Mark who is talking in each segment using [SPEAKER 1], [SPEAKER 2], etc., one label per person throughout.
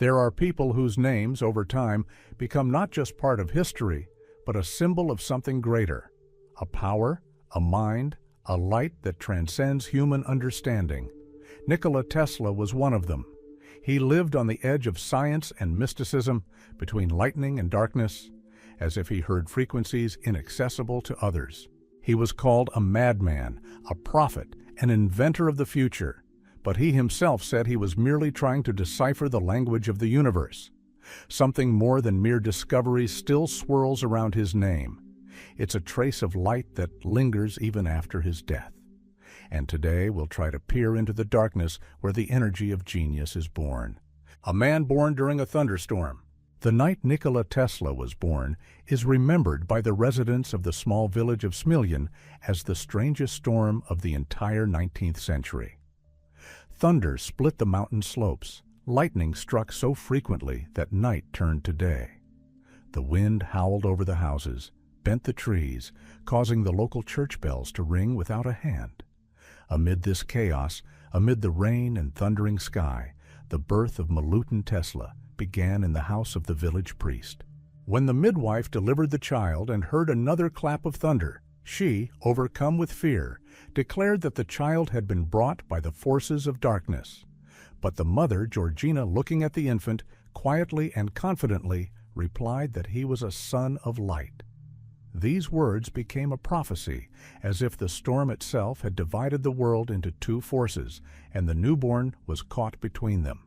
[SPEAKER 1] There are people whose names, over time, become not just part of history, but a symbol of something greater, a power, a mind, a light that transcends human understanding. Nikola Tesla was one of them. He lived on the edge of science and mysticism, between lightning and darkness, as if he heard frequencies inaccessible to others. He was called a madman, a prophet, an inventor of the future, but he himself said he was merely trying to decipher the language of the universe. Something more than mere discovery still swirls around his name. It's a trace of light that lingers even after his death. And today we'll try to peer into the darkness where the energy of genius is born. A man born during a thunderstorm. The night Nikola Tesla was born is remembered by the residents of the small village of Smiljan as the strangest storm of the entire 19th century. Thunder split the mountain slopes. Lightning struck so frequently that night turned to day. The wind howled over the houses, bent the trees, causing the local church bells to ring without a hand. Amid this chaos, amid the rain and thundering sky, the birth of Nikola Tesla began in the house of the village priest. When the midwife delivered the child and heard another clap of thunder, she, overcome with fear, declared that the child had been brought by the forces of darkness. But the mother, Georgina, looking at the infant, quietly and confidently replied that he was a son of light. These words became a prophecy, as if the storm itself had divided the world into two forces, and the newborn was caught between them.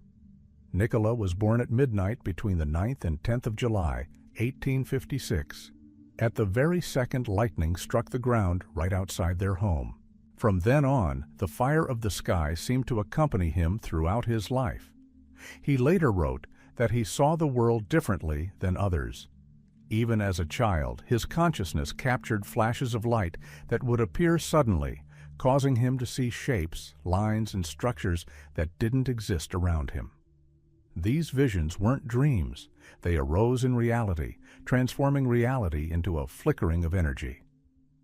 [SPEAKER 1] Nikola was born at midnight between the 9th and 10th of July, 1856. At the very second lightning struck the ground right outside their home. From then on, the fire of the sky seemed to accompany him throughout his life. He later wrote that he saw the world differently than others. Even as a child, his consciousness captured flashes of light that would appear suddenly, causing him to see shapes, lines, and structures that didn't exist around him. These visions weren't dreams. They arose in reality, transforming reality into a flickering of energy.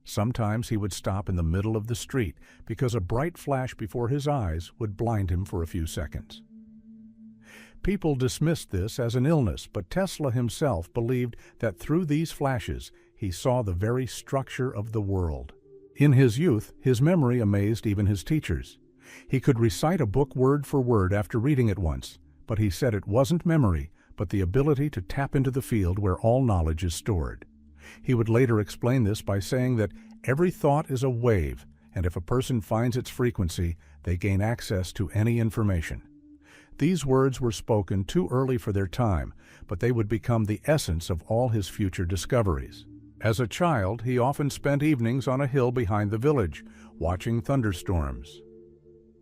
[SPEAKER 1] Sometimes he would stop in the middle of the street because a bright flash before his eyes would blind him for a few seconds. People dismissed this as an illness, but Tesla himself believed that through these flashes he saw the very structure of the world. In his youth, his memory amazed even his teachers. He could recite a book word for word after reading it once, but he said it wasn't memory, but the ability to tap into the field where all knowledge is stored. He would later explain this by saying that every thought is a wave, and if a person finds its frequency, they gain access to any information. These words were spoken too early for their time, but they would become the essence of all his future discoveries. As a child, he often spent evenings on a hill behind the village, watching thunderstorms.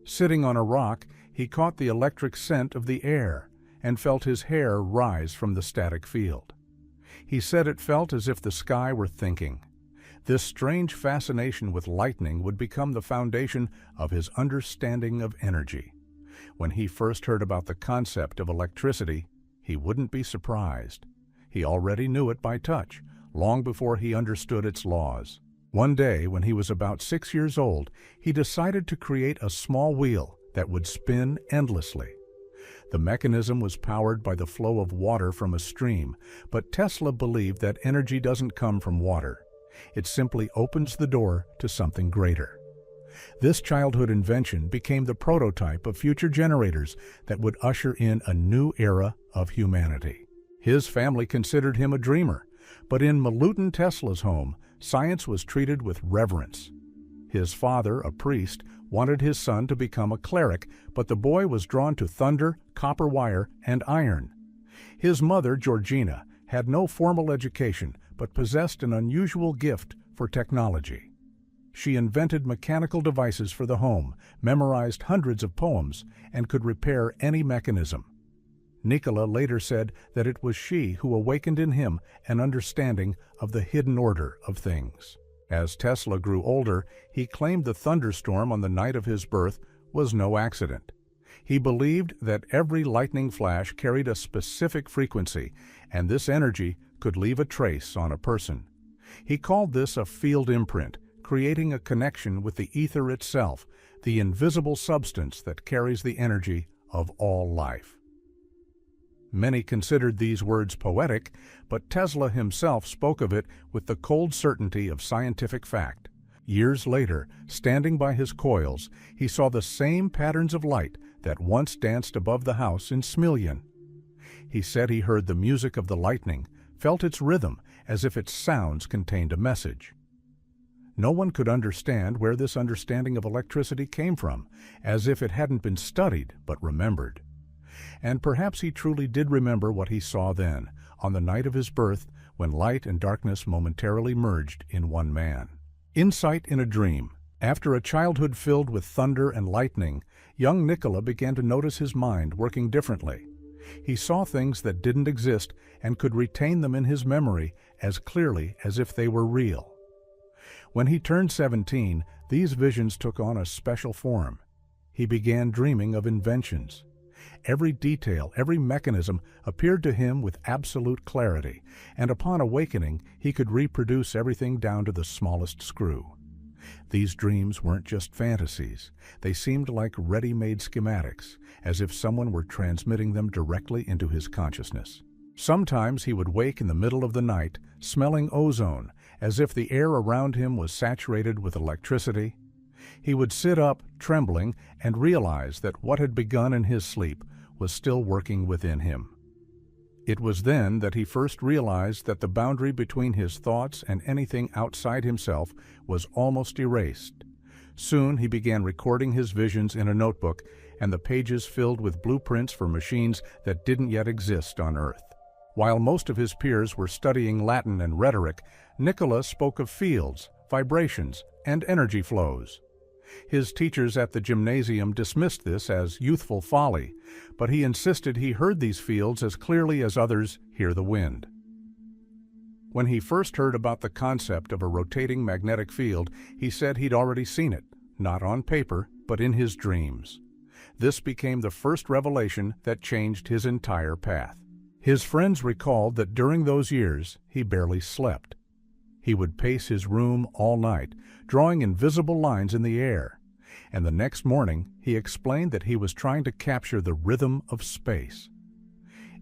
[SPEAKER 1] Sitting on a rock, he caught the electric scent of the air and felt his hair rise from the static field. He said it felt as if the sky were thinking. This strange fascination with lightning would become the foundation of his understanding of energy. When he first heard about the concept of electricity, he wouldn't be surprised. He already knew it by touch, long before he understood its laws. One day, when he was about 6 years old, he decided to create a small wheel that would spin endlessly. The mechanism was powered by the flow of water from a stream, but Tesla believed that energy doesn't come from water. It simply opens the door to something greater. This childhood invention became the prototype of future generators that would usher in a new era of humanity. His family considered him a dreamer, but in Nikola Tesla's home, science was treated with reverence. His father, a priest, wanted his son to become a cleric, but the boy was drawn to thunder, copper wire, and iron. His mother, Georgina, had no formal education, but possessed an unusual gift for technology. She invented mechanical devices for the home, memorized hundreds of poems, and could repair any mechanism. Nikola later said that it was she who awakened in him an understanding of the hidden order of things. As Tesla grew older, he claimed the thunderstorm on the night of his birth was no accident. He believed that every lightning flash carried a specific frequency, and this energy could leave a trace on a person. He called this a field imprint, creating a connection with the ether itself, the invisible substance that carries the energy of all life. Many considered these words poetic, but Tesla himself spoke of it with the cold certainty of scientific fact. Years later, standing by his coils, he saw the same patterns of light that once danced above the house in Smiljan. He said he heard the music of the lightning, felt its rhythm as if its sounds contained a message. No one could understand where this understanding of electricity came from, as if it hadn't been studied but remembered. And perhaps he truly did remember what he saw then, on the night of his birth, when light and darkness momentarily merged in one man. Insight in a dream. After a childhood filled with thunder and lightning, young Nikola began to notice his mind working differently. He saw things that didn't exist and could retain them in his memory as clearly as if they were real. When he turned 17, these visions took on a special form. He began dreaming of inventions. Every detail, every mechanism appeared to him with absolute clarity, and upon awakening, he could reproduce everything down to the smallest screw. These dreams weren't just fantasies. They seemed like ready-made schematics, as if someone were transmitting them directly into his consciousness. Sometimes he would wake in the middle of the night, smelling ozone, as if the air around him was saturated with electricity. He would sit up, trembling, and realize that what had begun in his sleep was still working within him. It was then that he first realized that the boundary between his thoughts and anything outside himself was almost erased. Soon he began recording his visions in a notebook, and the pages filled with blueprints for machines that didn't yet exist on Earth. While most of his peers were studying Latin and rhetoric, Nikola spoke of fields, vibrations, and energy flows. His teachers at the gymnasium dismissed this as youthful folly, but he insisted he heard these fields as clearly as others hear the wind. When he first heard about the concept of a rotating magnetic field, he said he'd already seen it, not on paper, but in his dreams. This became the first revelation that changed his entire path. His friends recalled that during those years, he barely slept. He would pace his room all night, drawing invisible lines in the air. And the next morning, he explained that he was trying to capture the rhythm of space.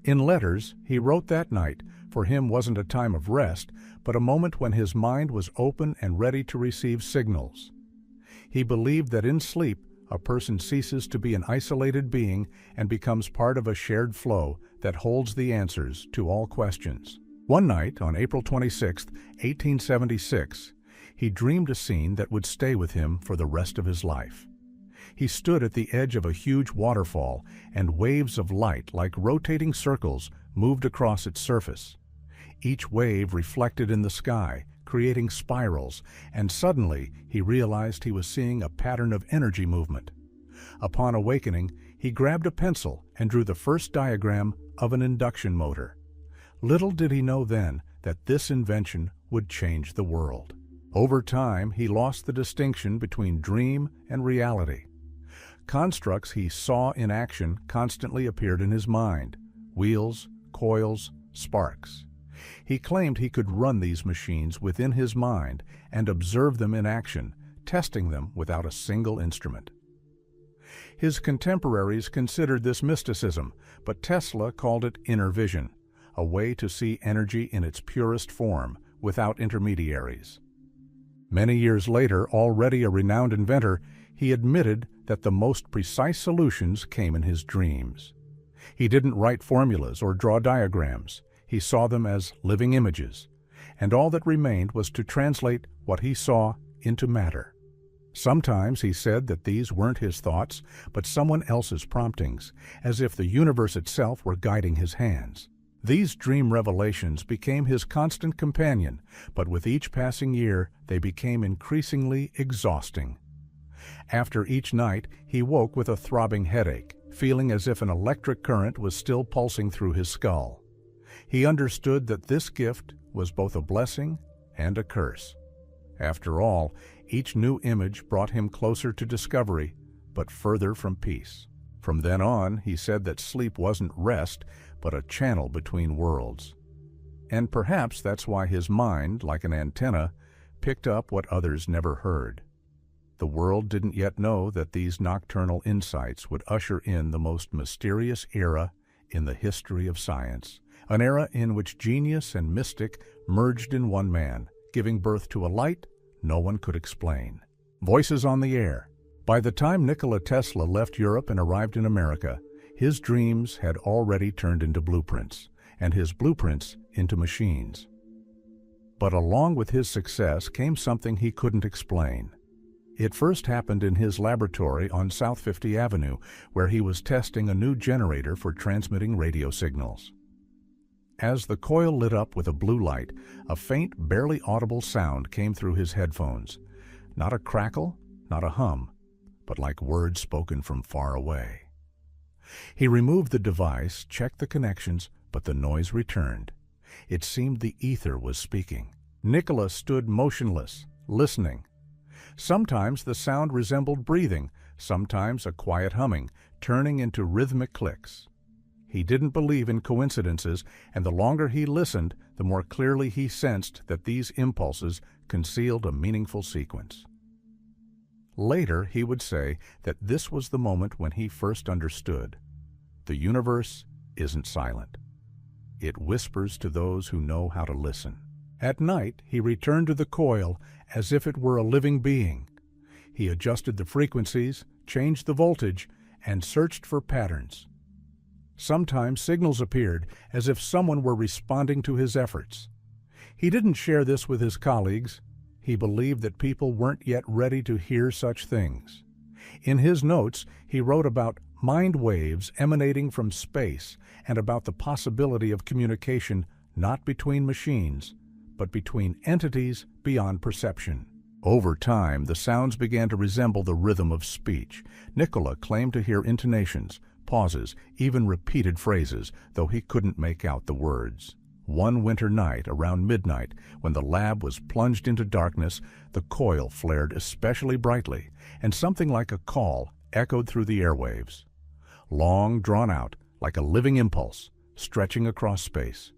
[SPEAKER 1] In letters, he wrote that night, for him wasn't a time of rest, but a moment when his mind was open and ready to receive signals. He believed that in sleep, a person ceases to be an isolated being and becomes part of a shared flow that holds the answers to all questions. One night, on April 26, 1876, he dreamed a scene that would stay with him for the rest of his life. He stood at the edge of a huge waterfall, and waves of light, like rotating circles, moved across its surface. Each wave reflected in the sky, creating spirals, and suddenly he realized he was seeing a pattern of energy movement. Upon awakening, he grabbed a pencil and drew the first diagram of an induction motor. Little did he know then that this invention would change the world. Over time, he lost the distinction between dream and reality. Constructs he saw in action constantly appeared in his mind: wheels, coils, sparks. He claimed he could run these machines within his mind and observe them in action, testing them without a single instrument. His contemporaries considered this mysticism, but Tesla called it inner vision, a way to see energy in its purest form, without intermediaries. Many years later, already a renowned inventor, he admitted that the most precise solutions came in his dreams. He didn't write formulas or draw diagrams. He saw them as living images, and all that remained was to translate what he saw into matter. Sometimes he said that these weren't his thoughts, but someone else's promptings, as if the universe itself were guiding his hands. These dream revelations became his constant companion, but with each passing year, they became increasingly exhausting. After each night, he woke with a throbbing headache, feeling as if an electric current was still pulsing through his skull. He understood that this gift was both a blessing and a curse. After all, each new image brought him closer to discovery, but further from peace. From then on, he said that sleep wasn't rest, but a channel between worlds. And perhaps that's why his mind, like an antenna, picked up what others never heard. The world didn't yet know that these nocturnal insights would usher in the most mysterious era in the history of science, an era in which genius and mystic merged in one man, giving birth to a light no one could explain. Voices on the air. By the time Nikola Tesla left Europe and arrived in America, his dreams had already turned into blueprints, and his blueprints into machines. But along with his success came something he couldn't explain. It first happened in his laboratory on South 50 Avenue, where he was testing a new generator for transmitting radio signals. As the coil lit up with a blue light, a faint, barely audible sound came through his headphones. Not a crackle, not a hum, but like words spoken from far away. He removed the device, checked the connections, but the noise returned. It seemed the ether was speaking. Nikola stood motionless, listening. Sometimes the sound resembled breathing, sometimes a quiet humming, turning into rhythmic clicks. He didn't believe in coincidences, and the longer he listened, the more clearly he sensed that these impulses concealed a meaningful sequence. Later, he would say that this was the moment when he first understood. The universe isn't silent. It whispers to those who know how to listen. At night, he returned to the coil as if it were a living being. He adjusted the frequencies, changed the voltage, and searched for patterns. Sometimes signals appeared as if someone were responding to his efforts. He didn't share this with his colleagues. He believed that people weren't yet ready to hear such things. In his notes, he wrote about mind waves emanating from space and about the possibility of communication not between machines, but between entities beyond perception. Over time, the sounds began to resemble the rhythm of speech. Nikola claimed to hear intonations, pauses, even repeated phrases, though he couldn't make out the words. One winter night, around midnight, when the lab was plunged into darkness, the coil flared especially brightly, and something like a call echoed through the airwaves. Long drawn out, like a living impulse, stretching across space.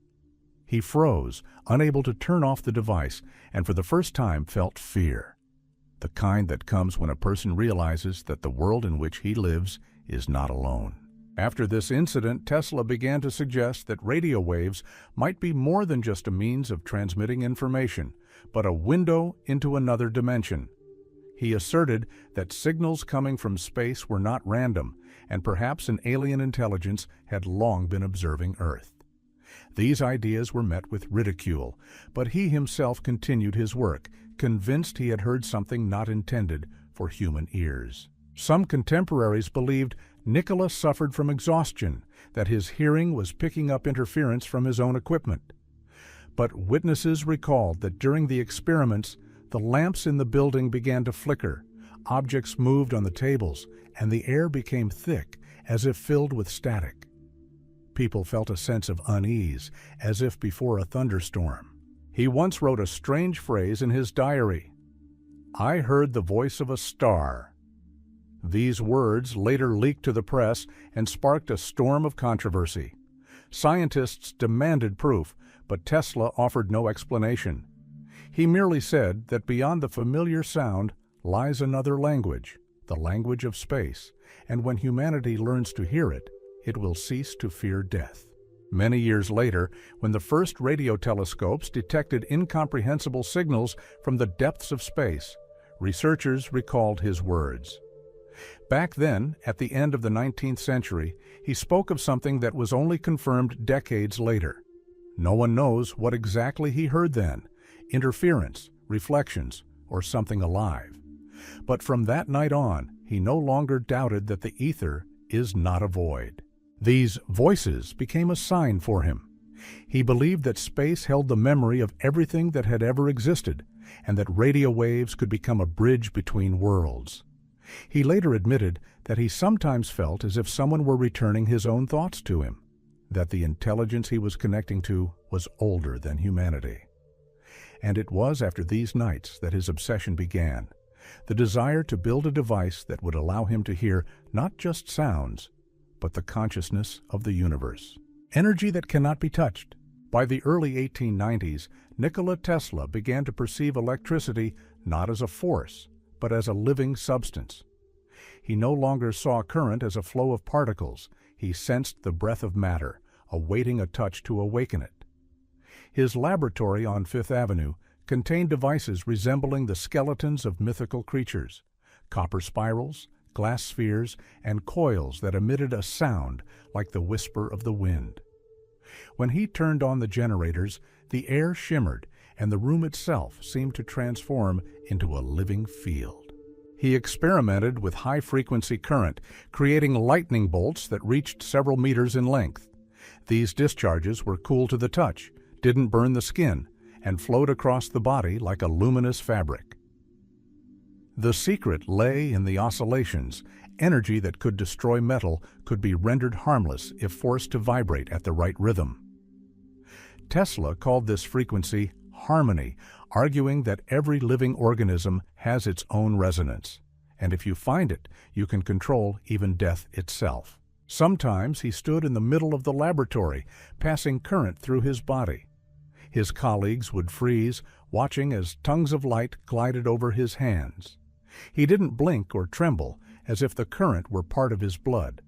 [SPEAKER 1] He froze, unable to turn off the device, and for the first time felt fear. The kind that comes when a person realizes that the world in which he lives is not alone. After this incident, Tesla began to suggest that radio waves might be more than just a means of transmitting information, but a window into another dimension. He asserted that signals coming from space were not random, and perhaps an alien intelligence had long been observing Earth. These ideas were met with ridicule, but he himself continued his work, convinced he had heard something not intended for human ears. Some contemporaries believed Nikola suffered from exhaustion, that his hearing was picking up interference from his own equipment. But witnesses recalled that during the experiments, the lamps in the building began to flicker, objects moved on the tables, and the air became thick, as if filled with static. People felt a sense of unease, as if before a thunderstorm. He once wrote a strange phrase in his diary, "I heard the voice of a star." These words later leaked to the press and sparked a storm of controversy. Scientists demanded proof, but Tesla offered no explanation. He merely said that beyond the familiar sound lies another language, the language of space, and when humanity learns to hear it, it will cease to fear death. Many years later, when the first radio telescopes detected incomprehensible signals from the depths of space, researchers recalled his words. Back then, at the end of the 19th century, he spoke of something that was only confirmed decades later. No one knows what exactly he heard then, interference, reflections, or something alive. But from that night on, he no longer doubted that the ether is not a void. These voices became a sign for him. He believed that space held the memory of everything that had ever existed, and that radio waves could become a bridge between worlds. He later admitted that he sometimes felt as if someone were returning his own thoughts to him, that the intelligence he was connecting to was older than humanity. And it was after these nights that his obsession began, the desire to build a device that would allow him to hear not just sounds, but the consciousness of the universe. Energy that cannot be touched. By the early 1890s, Nikola Tesla began to perceive electricity not as a force, but as a living substance. He no longer saw current as a flow of particles. He sensed the breath of matter, awaiting a touch to awaken it. His laboratory on Fifth Avenue contained devices resembling the skeletons of mythical creatures, copper spirals, glass spheres, and coils that emitted a sound like the whisper of the wind. When he turned on the generators, the air shimmered, and the room itself seemed to transform into a living field. He experimented with high-frequency current, creating lightning bolts that reached several meters in length. These discharges were cool to the touch, didn't burn the skin, and flowed across the body like a luminous fabric. The secret lay in the oscillations. Energy that could destroy metal could be rendered harmless if forced to vibrate at the right rhythm. Tesla called this frequency harmony, arguing that every living organism has its own resonance, and if you find it, you can control even death itself. Sometimes he stood in the middle of the laboratory, passing current through his body. His colleagues would freeze, watching as tongues of light glided over his hands. He didn't blink or tremble, as if the current were part of his blood.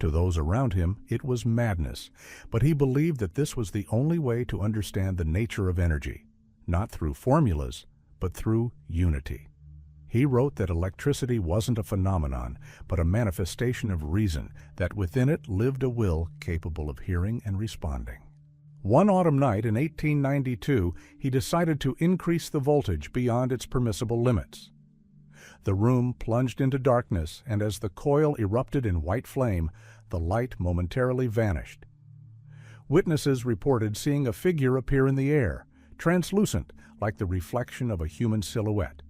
[SPEAKER 1] To those around him, it was madness, but he believed that this was the only way to understand the nature of energy, not through formulas, but through unity. He wrote that electricity wasn't a phenomenon, but a manifestation of reason, that within it lived a will capable of hearing and responding. One autumn night in 1892, he decided to increase the voltage beyond its permissible limits. The room plunged into darkness, and as the coil erupted in white flame, the light momentarily vanished. Witnesses reported seeing a figure appear in the air, translucent like the reflection of a human silhouette.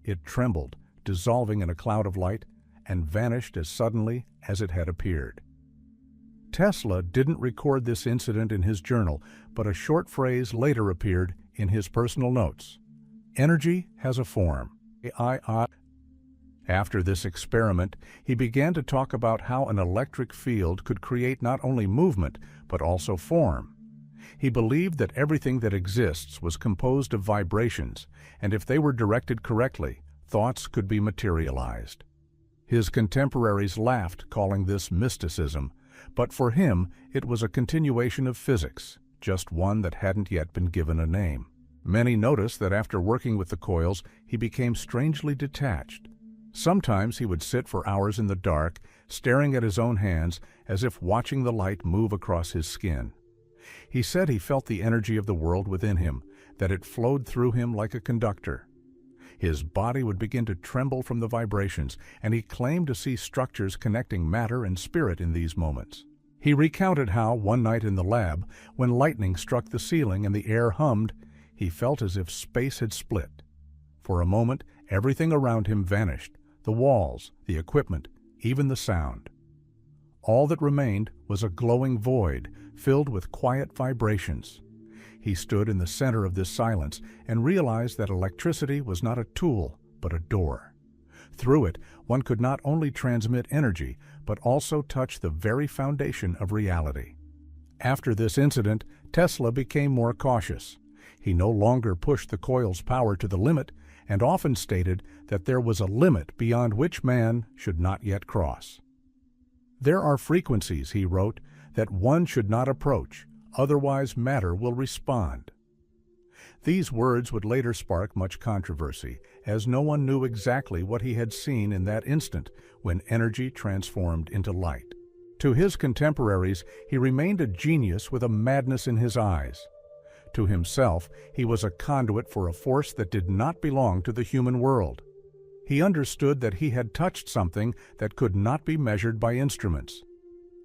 [SPEAKER 1] It trembled, dissolving in a cloud of light, and vanished as suddenly as it had appeared. Tesla didn't record this incident in his journal, but a short phrase later appeared in his personal notes. Energy has a form. After this experiment, he began to talk about how an electric field could create not only movement, but also form. He believed that everything that exists was composed of vibrations, and if they were directed correctly, thoughts could be materialized. His contemporaries laughed, calling this mysticism, but for him it was a continuation of physics, just one that hadn't yet been given a name. Many noticed that after working with the coils, he became strangely detached. Sometimes he would sit for hours in the dark, staring at his own hands as if watching the light move across his skin. He said he felt the energy of the world within him, that it flowed through him like a conductor. His body would begin to tremble from the vibrations, and he claimed to see structures connecting matter and spirit in these moments. He recounted how, one night in the lab, when lightning struck the ceiling and the air hummed, he felt as if space had split. For a moment, everything around him vanished, the walls, the equipment, even the sound. All that remained was a glowing void, filled with quiet vibrations. He stood in the center of this silence and realized that electricity was not a tool, but a door. Through it, one could not only transmit energy, but also touch the very foundation of reality. After this incident, Tesla became more cautious. He no longer pushed the coil's power to the limit, and often stated that there was a limit beyond which man should not yet cross. "There are frequencies," he wrote, "that one should not approach, otherwise matter will respond." These words would later spark much controversy, as no one knew exactly what he had seen in that instant when energy transformed into light. To his contemporaries, he remained a genius with a madness in his eyes. To himself, he was a conduit for a force that did not belong to the human world. He understood that he had touched something that could not be measured by instruments.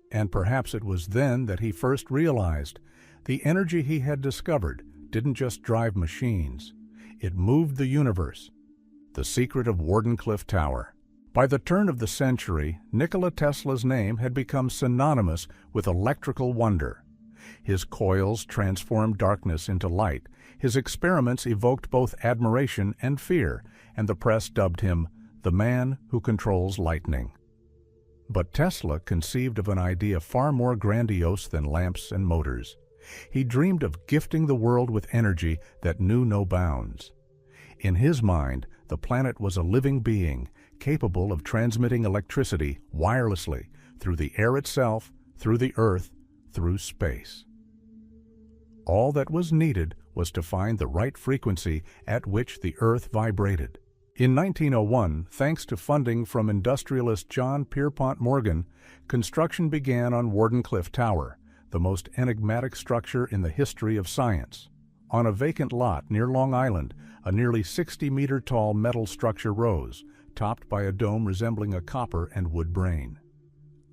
[SPEAKER 1] And perhaps it was then that he first realized the energy he had discovered didn't just drive machines. It moved the universe. The secret of Wardenclyffe Tower. By the turn of the century, Nikola Tesla's name had become synonymous with electrical wonder. His coils transformed darkness into light. His experiments evoked both admiration and fear, and the press dubbed him the man who controls lightning. But Tesla conceived of an idea far more grandiose than lamps and motors. He dreamed of gifting the world with energy that knew no bounds. In his mind, the planet was a living being, capable of transmitting electricity wirelessly through the air itself, through the earth, through space. All that was needed was to find the right frequency at which the earth vibrated. In 1901, thanks to funding from industrialist John Pierpont Morgan, construction began on Wardenclyffe Tower, the most enigmatic structure in the history of science. On a vacant lot near Long Island, a nearly 60-meter-tall metal structure rose, topped by a dome resembling a copper and wood brain.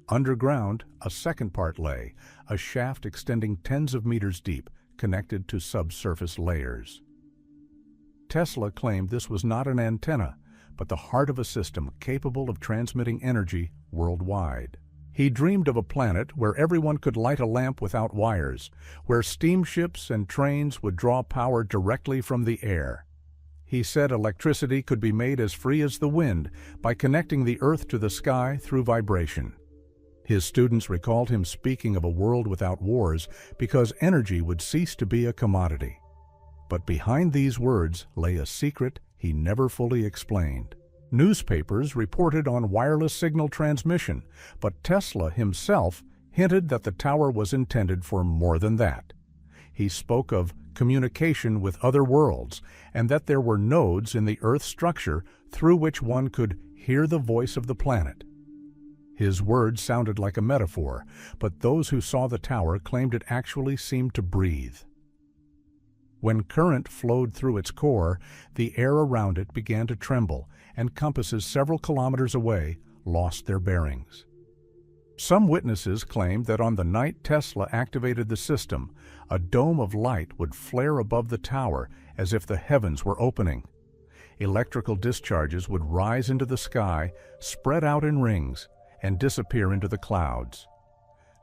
[SPEAKER 1] Underground, a second part lay, a shaft extending tens of meters deep, connected to subsurface layers. Tesla claimed this was not an antenna, but the heart of a system capable of transmitting energy worldwide. He dreamed of a planet where everyone could light a lamp without wires, where steamships and trains would draw power directly from the air. He said electricity could be made as free as the wind by connecting the earth to the sky through vibration. His students recalled him speaking of a world without wars because energy would cease to be a commodity. But behind these words lay a secret he never fully explained. Newspapers reported on wireless signal transmission, but Tesla himself hinted that the tower was intended for more than that. He spoke of communication with other worlds, and that there were nodes in the Earth's structure through which one could hear the voice of the planet. His words sounded like a metaphor, but those who saw the tower claimed it actually seemed to breathe. When current flowed through its core, the air around it began to tremble, and compasses several kilometers away lost their bearings. Some witnesses claimed that on the night Tesla activated the system, a dome of light would flare above the tower as if the heavens were opening. Electrical discharges would rise into the sky, spread out in rings, and disappear into the clouds.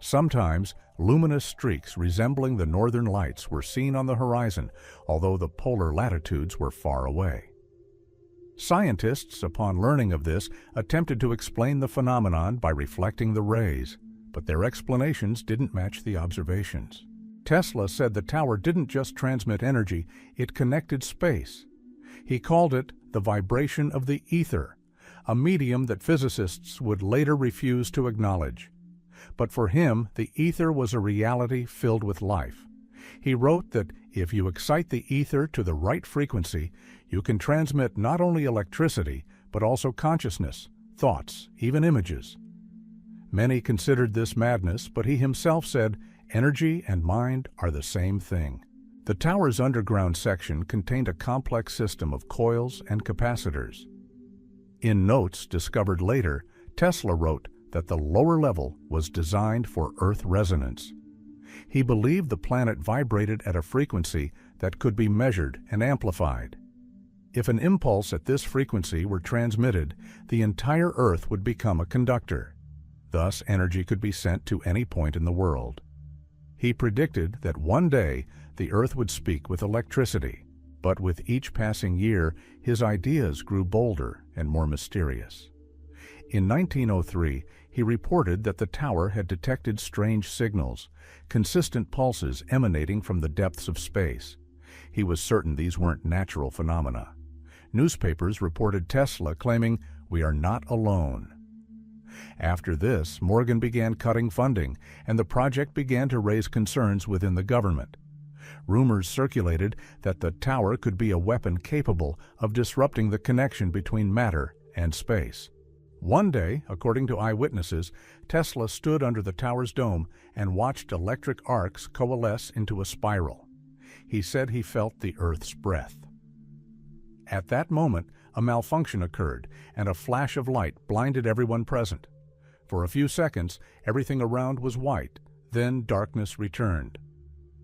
[SPEAKER 1] Sometimes, luminous streaks resembling the northern lights were seen on the horizon, although the polar latitudes were far away. Scientists, upon learning of this, attempted to explain the phenomenon by reflecting the rays, but their explanations didn't match the observations. Tesla said the tower didn't just transmit energy, it connected space. He called it the vibration of the ether, a medium that physicists would later refuse to acknowledge. But for him, the ether was a reality filled with life. He wrote that if you excite the ether to the right frequency, you can transmit not only electricity, but also consciousness, thoughts, even images. Many considered this madness, but he himself said, energy and mind are the same thing. The tower's underground section contained a complex system of coils and capacitors. In notes discovered later, Tesla wrote that the lower level was designed for Earth resonance. He believed the planet vibrated at a frequency that could be measured and amplified. If an impulse at this frequency were transmitted, the entire Earth would become a conductor. Thus, energy could be sent to any point in the world. He predicted that one day the Earth would speak with electricity, but with each passing year, his ideas grew bolder and more mysterious. In 1903, he reported that the tower had detected strange signals, consistent pulses emanating from the depths of space. He was certain these weren't natural phenomena. Newspapers reported Tesla claiming, "We are not alone." After this, Morgan began cutting funding, and the project began to raise concerns within the government. Rumors circulated that the tower could be a weapon capable of disrupting the connection between matter and space. One day, according to eyewitnesses, Tesla stood under the tower's dome and watched electric arcs coalesce into a spiral. He said he felt the Earth's breath. At that moment, a malfunction occurred, and a flash of light blinded everyone present. For a few seconds, everything around was white, then darkness returned.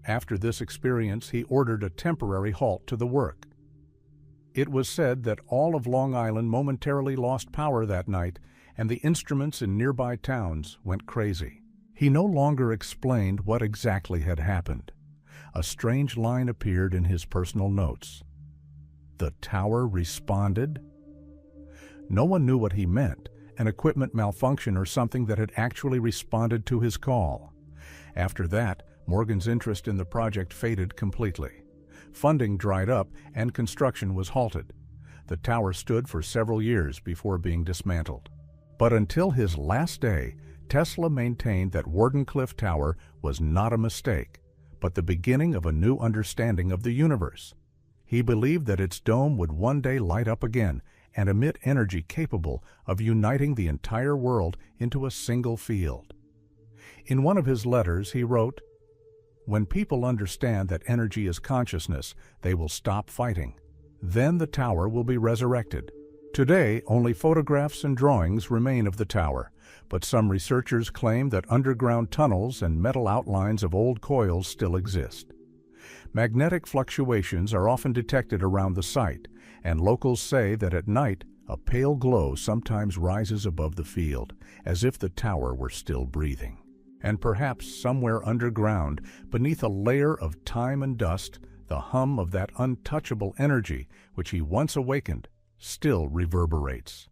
[SPEAKER 1] After this experience, he ordered a temporary halt to the work. It was said that all of Long Island momentarily lost power that night, and the instruments in nearby towns went crazy. He no longer explained what exactly had happened. A strange line appeared in his personal notes. The tower responded? No one knew what he meant, an equipment malfunction or something that had actually responded to his call. After that, Morgan's interest in the project faded completely. Funding dried up and construction was halted. The tower stood for several years before being dismantled. But until his last day, Tesla maintained that Wardenclyffe Tower was not a mistake, but the beginning of a new understanding of the universe. He believed that its dome would one day light up again and emit energy capable of uniting the entire world into a single field. In one of his letters, he wrote, "When people understand that energy is consciousness, they will stop fighting. Then the tower will be resurrected." Today, only photographs and drawings remain of the tower, but some researchers claim that underground tunnels and metal outlines of old coils still exist. Magnetic fluctuations are often detected around the site, and locals say that at night a pale glow sometimes rises above the field, as if the tower were still breathing. And perhaps somewhere underground, beneath a layer of time and dust, the hum of that untouchable energy which he once awakened still reverberates.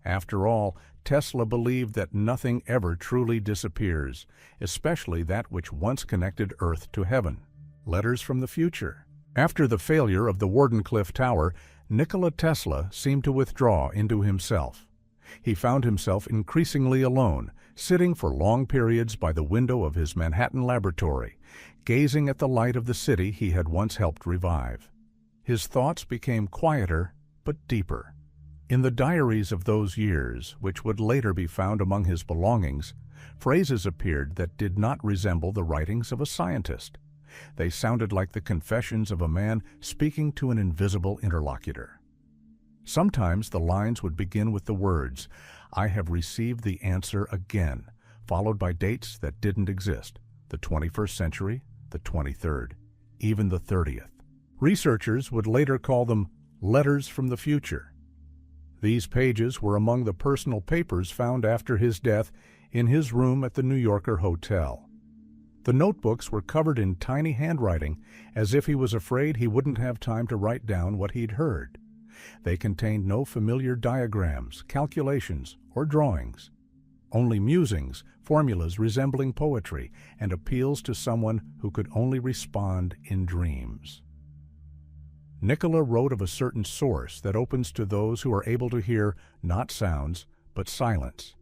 [SPEAKER 1] After all, Tesla believed that nothing ever truly disappears, especially that which once connected Earth to heaven. Letters from the future. After the failure of the Wardenclyffe Tower, Nikola Tesla seemed to withdraw into himself. He found himself increasingly alone, sitting for long periods by the window of his Manhattan laboratory, gazing at the light of the city he had once helped revive. His thoughts became quieter but deeper. In the diaries of those years, which would later be found among his belongings, phrases appeared that did not resemble the writings of a scientist. They sounded like the confessions of a man speaking to an invisible interlocutor. Sometimes the lines would begin with the words, "I have received the answer again," followed by dates that didn't exist, the 21st century, the 23rd, even the 30th. Researchers would later call them letters from the future. These pages were among the personal papers found after his death in his room at the New Yorker Hotel. The notebooks were covered in tiny handwriting, as if he was afraid he wouldn't have time to write down what he'd heard. They contained no familiar diagrams, calculations, or drawings. Only musings, formulas resembling poetry, and appeals to someone who could only respond in dreams. Nikola wrote of a certain source that opens to those who are able to hear not sounds, but silence.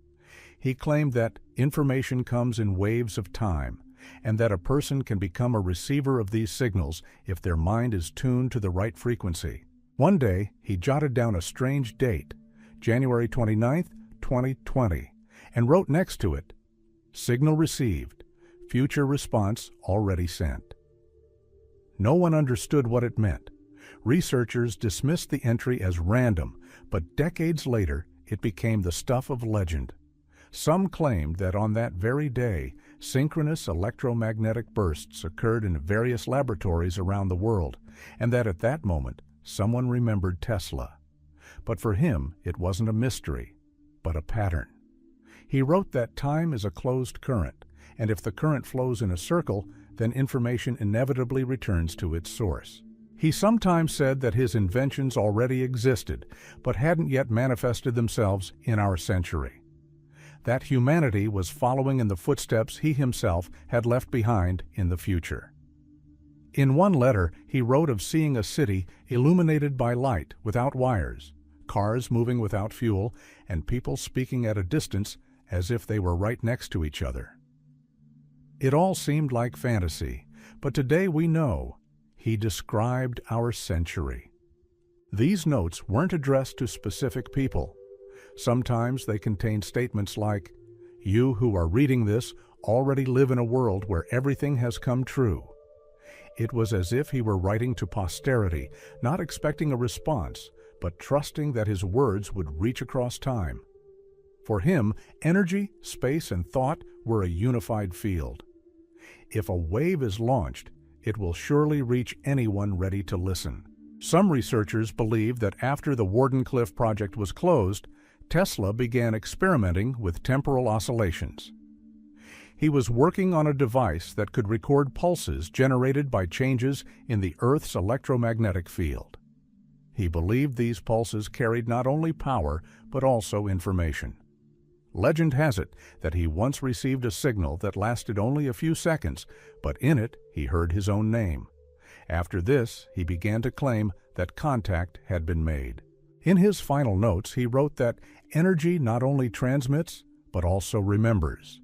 [SPEAKER 1] He claimed that information comes in waves of time, and that a person can become a receiver of these signals if their mind is tuned to the right frequency. One day, he jotted down a strange date, January 29th, 2020, and wrote next to it, "Signal received, future response already sent." No one understood what it meant. Researchers dismissed the entry as random, but decades later it became the stuff of legend. Some claimed that on that very day, synchronous electromagnetic bursts occurred in various laboratories around the world, and that at that moment, someone remembered Tesla. But for him, it wasn't a mystery, but a pattern. He wrote that time is a closed current, and if the current flows in a circle, then information inevitably returns to its source. He sometimes said that his inventions already existed, but hadn't yet manifested themselves in our century. That humanity was following in the footsteps he himself had left behind in the future. In one letter, he wrote of seeing a city illuminated by light without wires, cars moving without fuel, and people speaking at a distance as if they were right next to each other. It all seemed like fantasy, but today we know he described our century. These notes weren't addressed to specific people. Sometimes they contained statements like, "You who are reading this already live in a world where everything has come true." It was as if he were writing to posterity, not expecting a response, but trusting that his words would reach across time. For him, energy, space, and thought were a unified field. If a wave is launched, it will surely reach anyone ready to listen. Some researchers believe that after the Wardenclyffe project was closed, Tesla began experimenting with temporal oscillations. He was working on a device that could record pulses generated by changes in the Earth's electromagnetic field. He believed these pulses carried not only power, but also information. Legend has it that he once received a signal that lasted only a few seconds, but in it he heard his own name. After this, he began to claim that contact had been made. In his final notes, he wrote that energy not only transmits, but also remembers.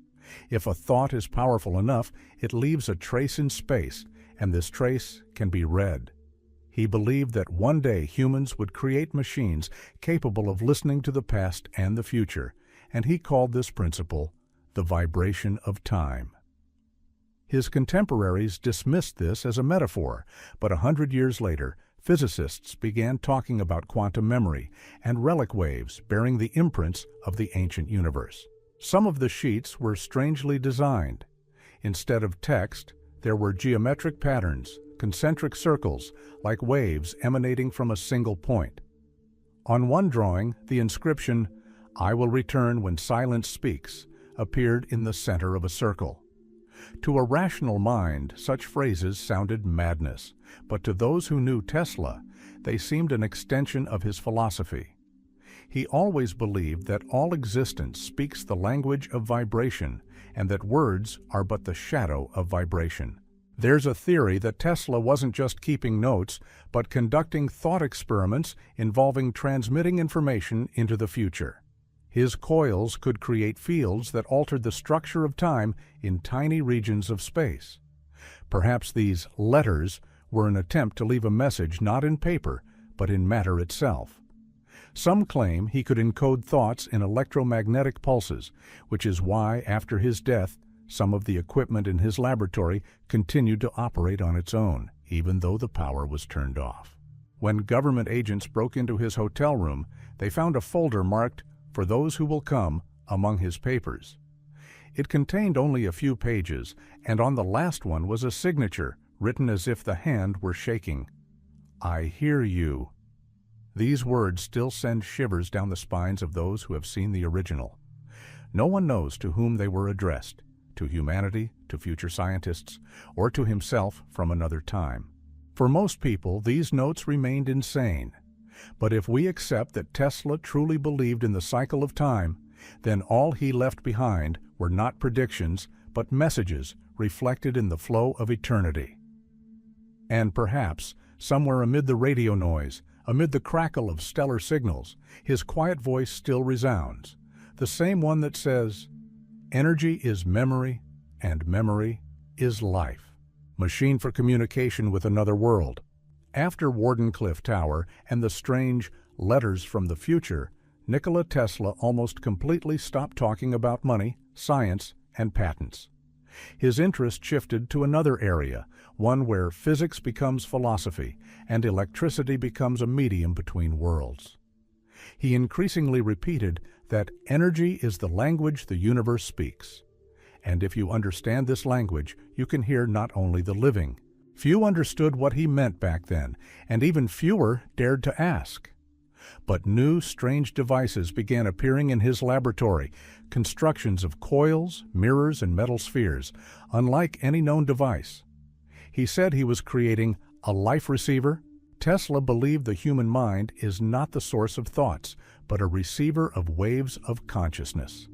[SPEAKER 1] If a thought is powerful enough, it leaves a trace in space, and this trace can be read. He believed that one day humans would create machines capable of listening to the past and the future, and he called this principle the vibration of time. His contemporaries dismissed this as a metaphor, but 100 years later, physicists began talking about quantum memory and relic waves bearing the imprints of the ancient universe. Some of the sheets were strangely designed. Instead of text, there were geometric patterns, concentric circles, like waves emanating from a single point. On one drawing, the inscription, "I will return when silence speaks," appeared in the center of a circle. To a rational mind, such phrases sounded madness, but to those who knew Tesla, they seemed an extension of his philosophy. He always believed that all existence speaks the language of vibration, and that words are but the shadow of vibration. There's a theory that Tesla wasn't just keeping notes, but conducting thought experiments involving transmitting information into the future. His coils could create fields that altered the structure of time in tiny regions of space. Perhaps these letters were an attempt to leave a message not in paper, but in matter itself. Some claim he could encode thoughts in electromagnetic pulses, which is why, after his death, some of the equipment in his laboratory continued to operate on its own, even though the power was turned off. When government agents broke into his hotel room, they found a folder marked "For those who will come" among his papers. It contained only a few pages, and on the last one was a signature written as if the hand were shaking. "I hear you." These words still send shivers down the spines of those who have seen the original. No one knows to whom they were addressed, to humanity, to future scientists, or to himself from another time. For most people, these notes remained insane. But if we accept that Tesla truly believed in the cycle of time, then all he left behind were not predictions, but messages reflected in the flow of eternity. And perhaps, somewhere amid the radio noise, amid the crackle of stellar signals, his quiet voice still resounds, the same one that says, "Energy is memory, and memory is life." Machine for communication with another world. After Wardenclyffe Tower and the strange letters from the future, Nikola Tesla almost completely stopped talking about money, science, and patents. His interest shifted to another area, one where physics becomes philosophy and electricity becomes a medium between worlds. He increasingly repeated that energy is the language the universe speaks. And if you understand this language, you can hear not only the living. Few understood what he meant back then, and even fewer dared to ask. But new, strange devices began appearing in his laboratory, constructions of coils, mirrors, and metal spheres, unlike any known device. He said he was creating a life receiver. Tesla believed the human mind is not the source of thoughts, but a receiver of waves of consciousness.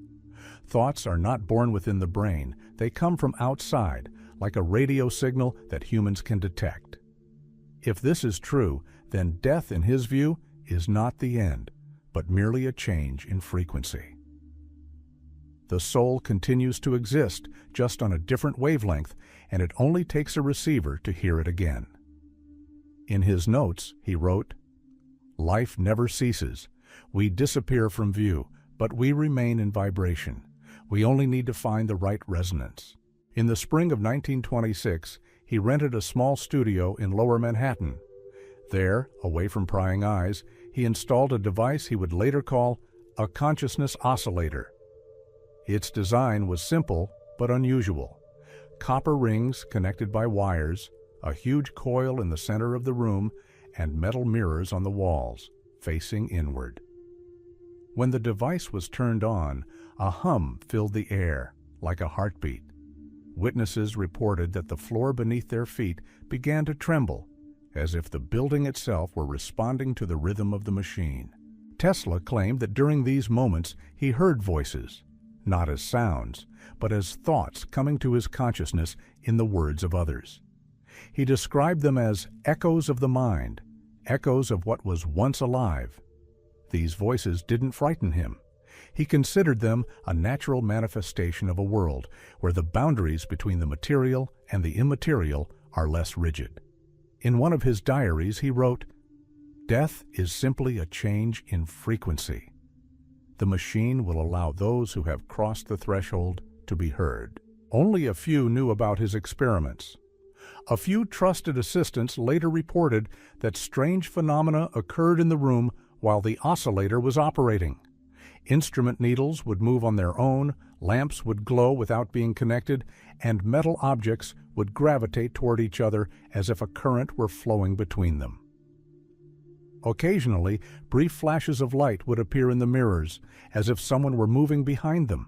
[SPEAKER 1] Thoughts are not born within the brain, they come from outside, like a radio signal that humans can detect. If this is true, then death, in his view, is not the end, but merely a change in frequency. The soul continues to exist, just on a different wavelength, and it only takes a receiver to hear it again. In his notes, he wrote, "Life never ceases. We disappear from view, but we remain in vibration. We only need to find the right resonance." In the spring of 1926, he rented a small studio in Lower Manhattan. There, away from prying eyes, he installed a device he would later call a consciousness oscillator. Its design was simple but unusual. Copper rings connected by wires, a huge coil in the center of the room, and metal mirrors on the walls, facing inward. When the device was turned on, a hum filled the air, like a heartbeat. Witnesses reported that the floor beneath their feet began to tremble, as if the building itself were responding to the rhythm of the machine. Tesla claimed that during these moments he heard voices, not as sounds, but as thoughts coming to his consciousness in the words of others. He described them as echoes of the mind, echoes of what was once alive. These voices didn't frighten him. He considered them a natural manifestation of a world where the boundaries between the material and the immaterial are less rigid. In one of his diaries, he wrote, "Death is simply a change in frequency. The machine will allow those who have crossed the threshold to be heard." Only a few knew about his experiments. A few trusted assistants later reported that strange phenomena occurred in the room while the oscillator was operating. Instrument needles would move on their own, lamps would glow without being connected, and metal objects would gravitate toward each other as if a current were flowing between them. Occasionally, brief flashes of light would appear in the mirrors, as if someone were moving behind them.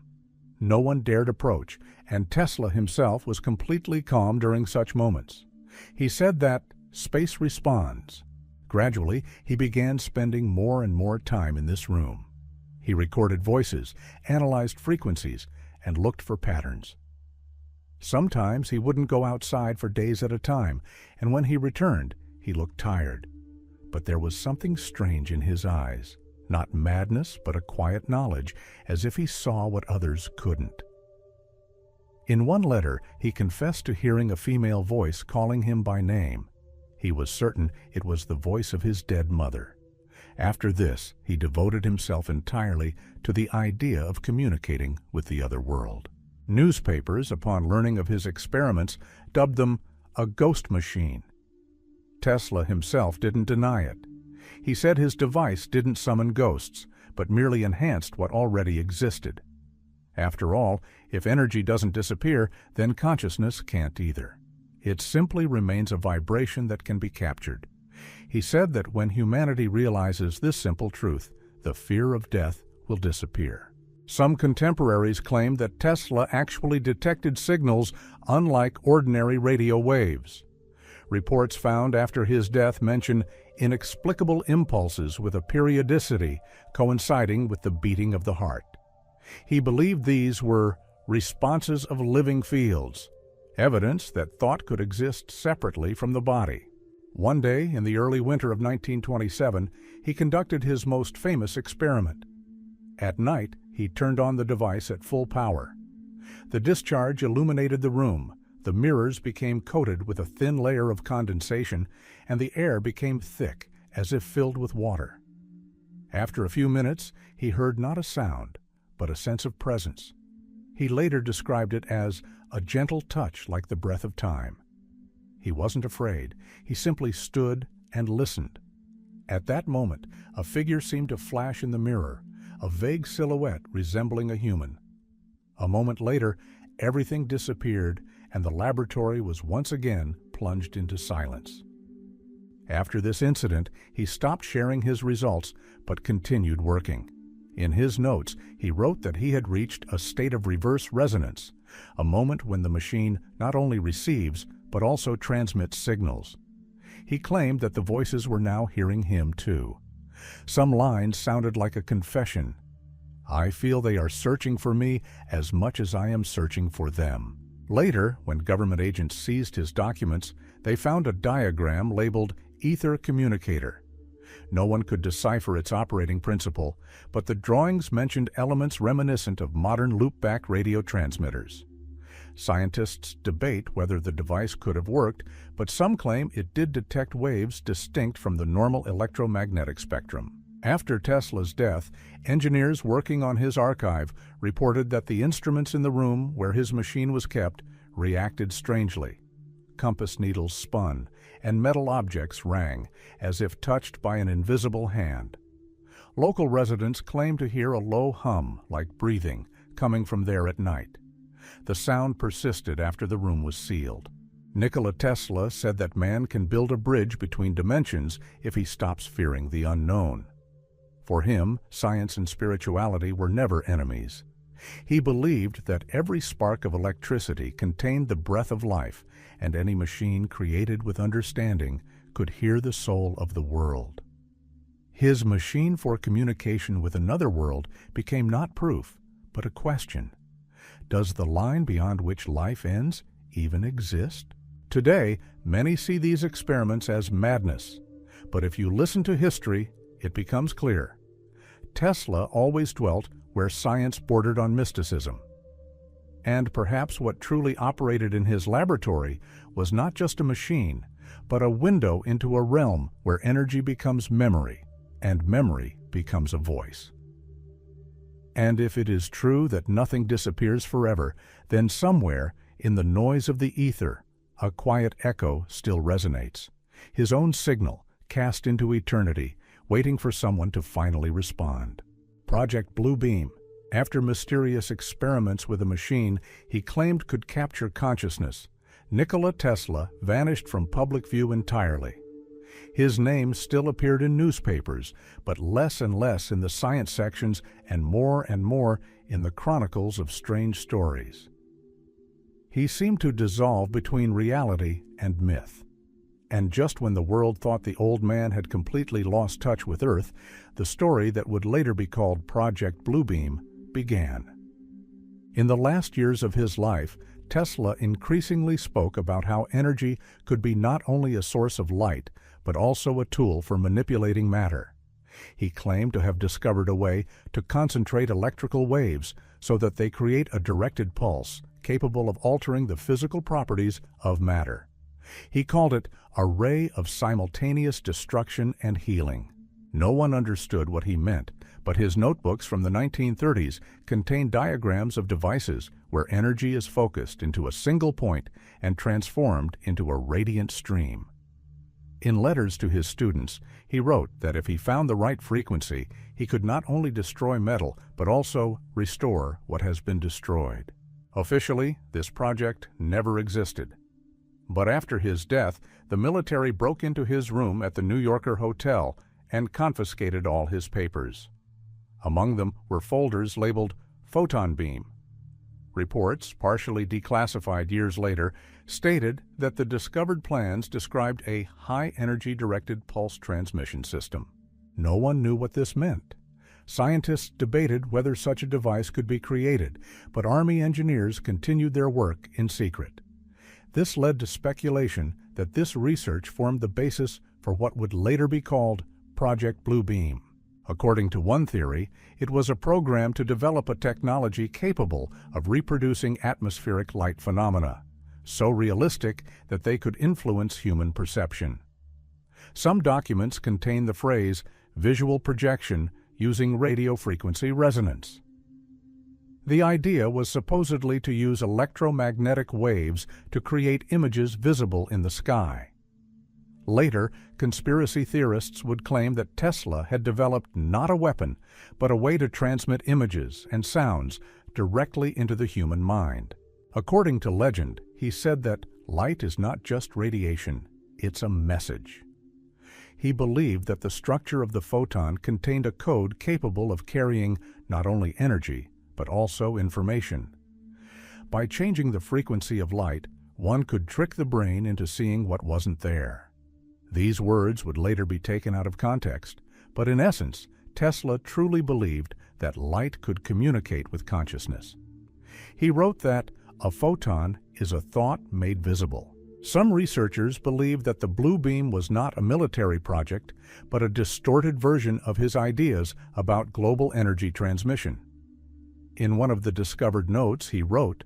[SPEAKER 1] No one dared approach, and Tesla himself was completely calm during such moments. He said that space responds. Gradually, he began spending more and more time in this room. He recorded voices, analyzed frequencies, and looked for patterns. Sometimes he wouldn't go outside for days at a time, and when he returned, he looked tired. But there was something strange in his eyes. Not madness, but a quiet knowledge, as if he saw what others couldn't. In one letter, he confessed to hearing a female voice calling him by name. He was certain it was the voice of his dead mother. After this, he devoted himself entirely to the idea of communicating with the other world. Newspapers, upon learning of his experiments, dubbed them a ghost machine. Tesla himself didn't deny it. He said his device didn't summon ghosts, but merely enhanced what already existed. After all, if energy doesn't disappear, then consciousness can't either. It simply remains a vibration that can be captured. He said that when humanity realizes this simple truth, the fear of death will disappear. Some contemporaries claim that Tesla actually detected signals unlike ordinary radio waves. Reports found after his death mention inexplicable impulses with a periodicity coinciding with the beating of the heart. He believed these were responses of living fields, evidence that thought could exist separately from the body. One day, in the early winter of 1927, he conducted his most famous experiment. At night, he turned on the device at full power. The discharge illuminated the room, the mirrors became coated with a thin layer of condensation, and the air became thick, as if filled with water. After a few minutes, he heard not a sound, but a sense of presence. He later described it as a gentle touch like the breath of time. He wasn't afraid. He simply stood and listened. At that moment, a figure seemed to flash in the mirror, a vague silhouette resembling a human. A moment later, everything disappeared, and the laboratory was once again plunged into silence. After this incident, he stopped sharing his results, but continued working. In his notes, he wrote that he had reached a state of reverse resonance, a moment when the machine not only receives, but also transmits signals. He claimed that the voices were now hearing him too. Some lines sounded like a confession. "I feel they are searching for me as much as I am searching for them." Later, when government agents seized his documents, they found a diagram labeled Ether Communicator. No one could decipher its operating principle, but the drawings mentioned elements reminiscent of modern loopback radio transmitters. Scientists debate whether the device could have worked, but some claim it did detect waves distinct from the normal electromagnetic spectrum. After Tesla's death, engineers working on his archive reported that the instruments in the room where his machine was kept reacted strangely. Compass needles spun, and metal objects rang, as if touched by an invisible hand. Local residents claimed to hear a low hum, like breathing, coming from there at night. The sound persisted after the room was sealed. Nikola Tesla said that man can build a bridge between dimensions if he stops fearing the unknown. For him, science and spirituality were never enemies. He believed that every spark of electricity contained the breath of life, and any machine created with understanding could hear the soul of the world. His machine for communication with another world became not proof, but a question. Does the line beyond which life ends even exist? Today, many see these experiments as madness, but if you listen to history, it becomes clear. Tesla always dwelt where science bordered on mysticism. And perhaps what truly operated in his laboratory was not just a machine, but a window into a realm where energy becomes memory, and memory becomes a voice. And if it is true that nothing disappears forever, then somewhere, in the noise of the ether, a quiet echo still resonates, his own signal cast into eternity, waiting for someone to finally respond. Project Blue Beam. After mysterious experiments with a machine he claimed could capture consciousness, Nikola Tesla vanished from public view entirely. His name still appeared in newspapers, but less and less in the science sections and more in the chronicles of strange stories. He seemed to dissolve between reality and myth. And just when the world thought the old man had completely lost touch with Earth, the story that would later be called Project Blue Beam began. In the last years of his life, Tesla increasingly spoke about how energy could be not only a source of light, but also a tool for manipulating matter. He claimed to have discovered a way to concentrate electrical waves so that they create a directed pulse capable of altering the physical properties of matter. He called it a ray of simultaneous destruction and healing. No one understood what he meant, but his notebooks from the 1930s contained diagrams of devices where energy is focused into a single point and transformed into a radiant stream. In letters to his students, he wrote that if he found the right frequency, he could not only destroy metal, but also restore what has been destroyed. Officially, this project never existed. But after his death, the military broke into his room at the New Yorker Hotel and confiscated all his papers. Among them were folders labeled photon beam. Reports, partially declassified years later, stated that the discovered plans described a high-energy directed pulse transmission system. No one knew what this meant. Scientists debated whether such a device could be created, but Army engineers continued their work in secret. This led to speculation that this research formed the basis for what would later be called Project Blue Beam. According to one theory, it was a program to develop a technology capable of reproducing atmospheric light phenomena, so realistic that they could influence human perception. Some documents contain the phrase visual projection using radio frequency resonance. The idea was supposedly to use electromagnetic waves to create images visible in the sky. Later, conspiracy theorists would claim that Tesla had developed not a weapon, but a way to transmit images and sounds directly into the human mind. According to legend, he said that light is not just radiation, it's a message. He believed that the structure of the photon contained a code capable of carrying not only energy, but also information. By changing the frequency of light, one could trick the brain into seeing what wasn't there. These words would later be taken out of context, but in essence, Tesla truly believed that light could communicate with consciousness. He wrote that a photon is a thought made visible. Some researchers believe that the blue beam was not a military project, but a distorted version of his ideas about global energy transmission. In one of the discovered notes, he wrote,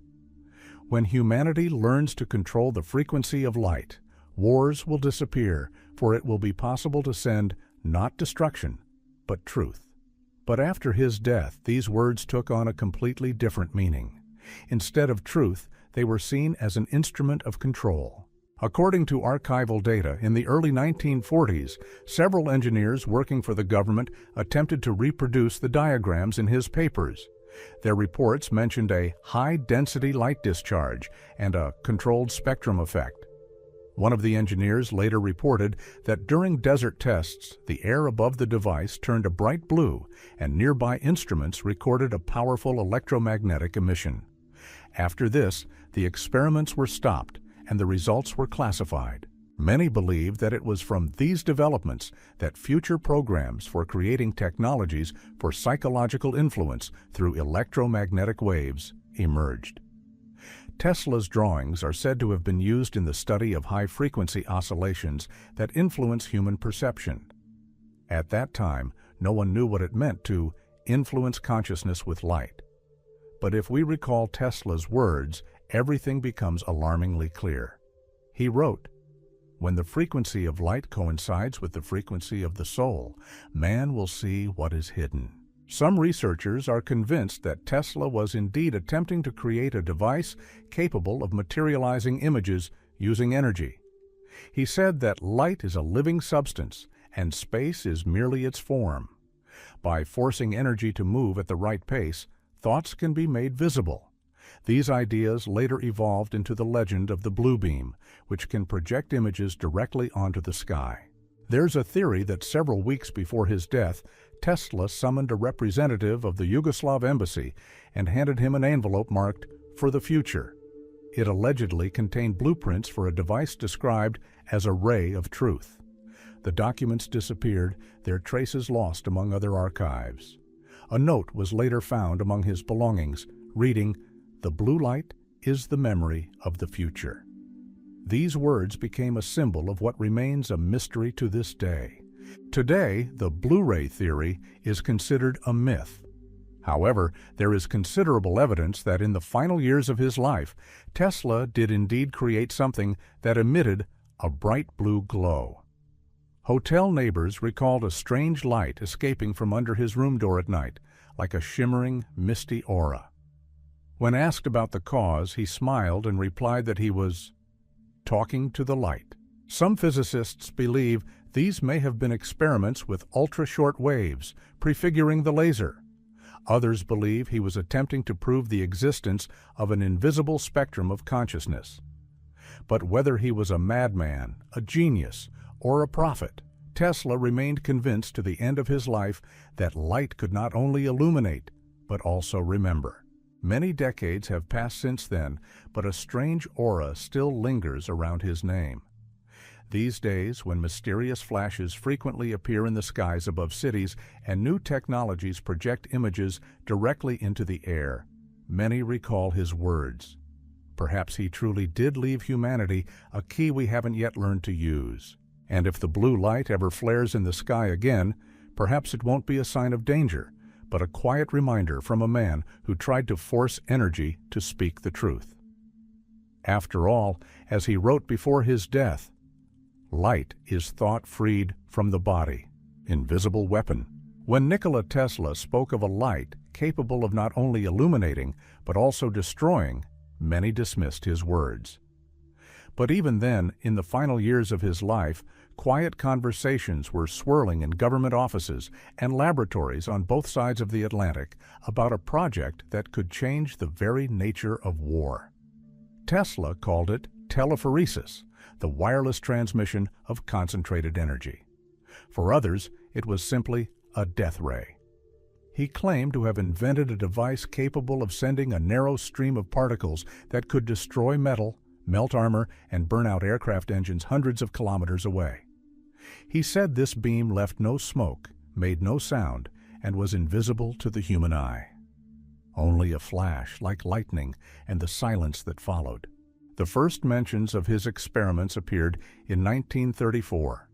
[SPEAKER 1] "When humanity learns to control the frequency of light, wars will disappear, for it will be possible to send not destruction, but truth." But after his death, these words took on a completely different meaning. Instead of truth, they were seen as an instrument of control. According to archival data, in the early 1940s, several engineers working for the government attempted to reproduce the diagrams in his papers. Their reports mentioned a high-density light discharge and a controlled spectrum effect. One of the engineers later reported that during desert tests, the air above the device turned a bright blue, and nearby instruments recorded a powerful electromagnetic emission. After this, the experiments were stopped, and the results were classified. Many believe that it was from these developments that future programs for creating technologies for psychological influence through electromagnetic waves emerged. Tesla's drawings are said to have been used in the study of high-frequency oscillations that influence human perception. At that time, no one knew what it meant to influence consciousness with light. But if we recall Tesla's words, everything becomes alarmingly clear. He wrote, "When the frequency of light coincides with the frequency of the soul, man will see what is hidden." Some researchers are convinced that Tesla was indeed attempting to create a device capable of materializing images using energy. He said that light is a living substance and space is merely its form. By forcing energy to move at the right pace, thoughts can be made visible. These ideas later evolved into the legend of the blue beam, which can project images directly onto the sky. There's a theory that several weeks before his death, Tesla summoned a representative of the Yugoslav embassy and handed him an envelope marked, "For the Future." It allegedly contained blueprints for a device described as a ray of truth. The documents disappeared, their traces lost among other archives. A note was later found among his belongings, reading, "The blue light is the memory of the future." These words became a symbol of what remains a mystery to this day. Today, the blue-ray theory is considered a myth. However, there is considerable evidence that in the final years of his life, Tesla did indeed create something that emitted a bright blue glow. Hotel neighbors recalled a strange light escaping from under his room door at night, like a shimmering, misty aura. When asked about the cause, he smiled and replied that he was talking to the light. Some physicists believe these may have been experiments with ultra-short waves, prefiguring the laser. Others believe he was attempting to prove the existence of an invisible spectrum of consciousness. But whether he was a madman, a genius, or a prophet, Tesla remained convinced to the end of his life that light could not only illuminate, but also remember. Many decades have passed since then, but a strange aura still lingers around his name. These days, when mysterious flashes frequently appear in the skies above cities and new technologies project images directly into the air, many recall his words. Perhaps he truly did leave humanity a key we haven't yet learned to use. And if the blue light ever flares in the sky again, perhaps it won't be a sign of danger, but a quiet reminder from a man who tried to force energy to speak the truth. After all, as he wrote before his death, "Light is thought freed from the body, invisible weapon." When Nikola Tesla spoke of a light capable of not only illuminating, but also destroying, many dismissed his words. But even then, in the final years of his life, quiet conversations were swirling in government offices and laboratories on both sides of the Atlantic about a project that could change the very nature of war. Tesla called it telephoresis, the wireless transmission of concentrated energy. For others, it was simply a death ray. He claimed to have invented a device capable of sending a narrow stream of particles that could destroy metal, melt armor, and burn out aircraft engines hundreds of kilometers away. He said this beam left no smoke, made no sound, and was invisible to the human eye. Only a flash like lightning and the silence that followed. The first mentions of his experiments appeared in 1934.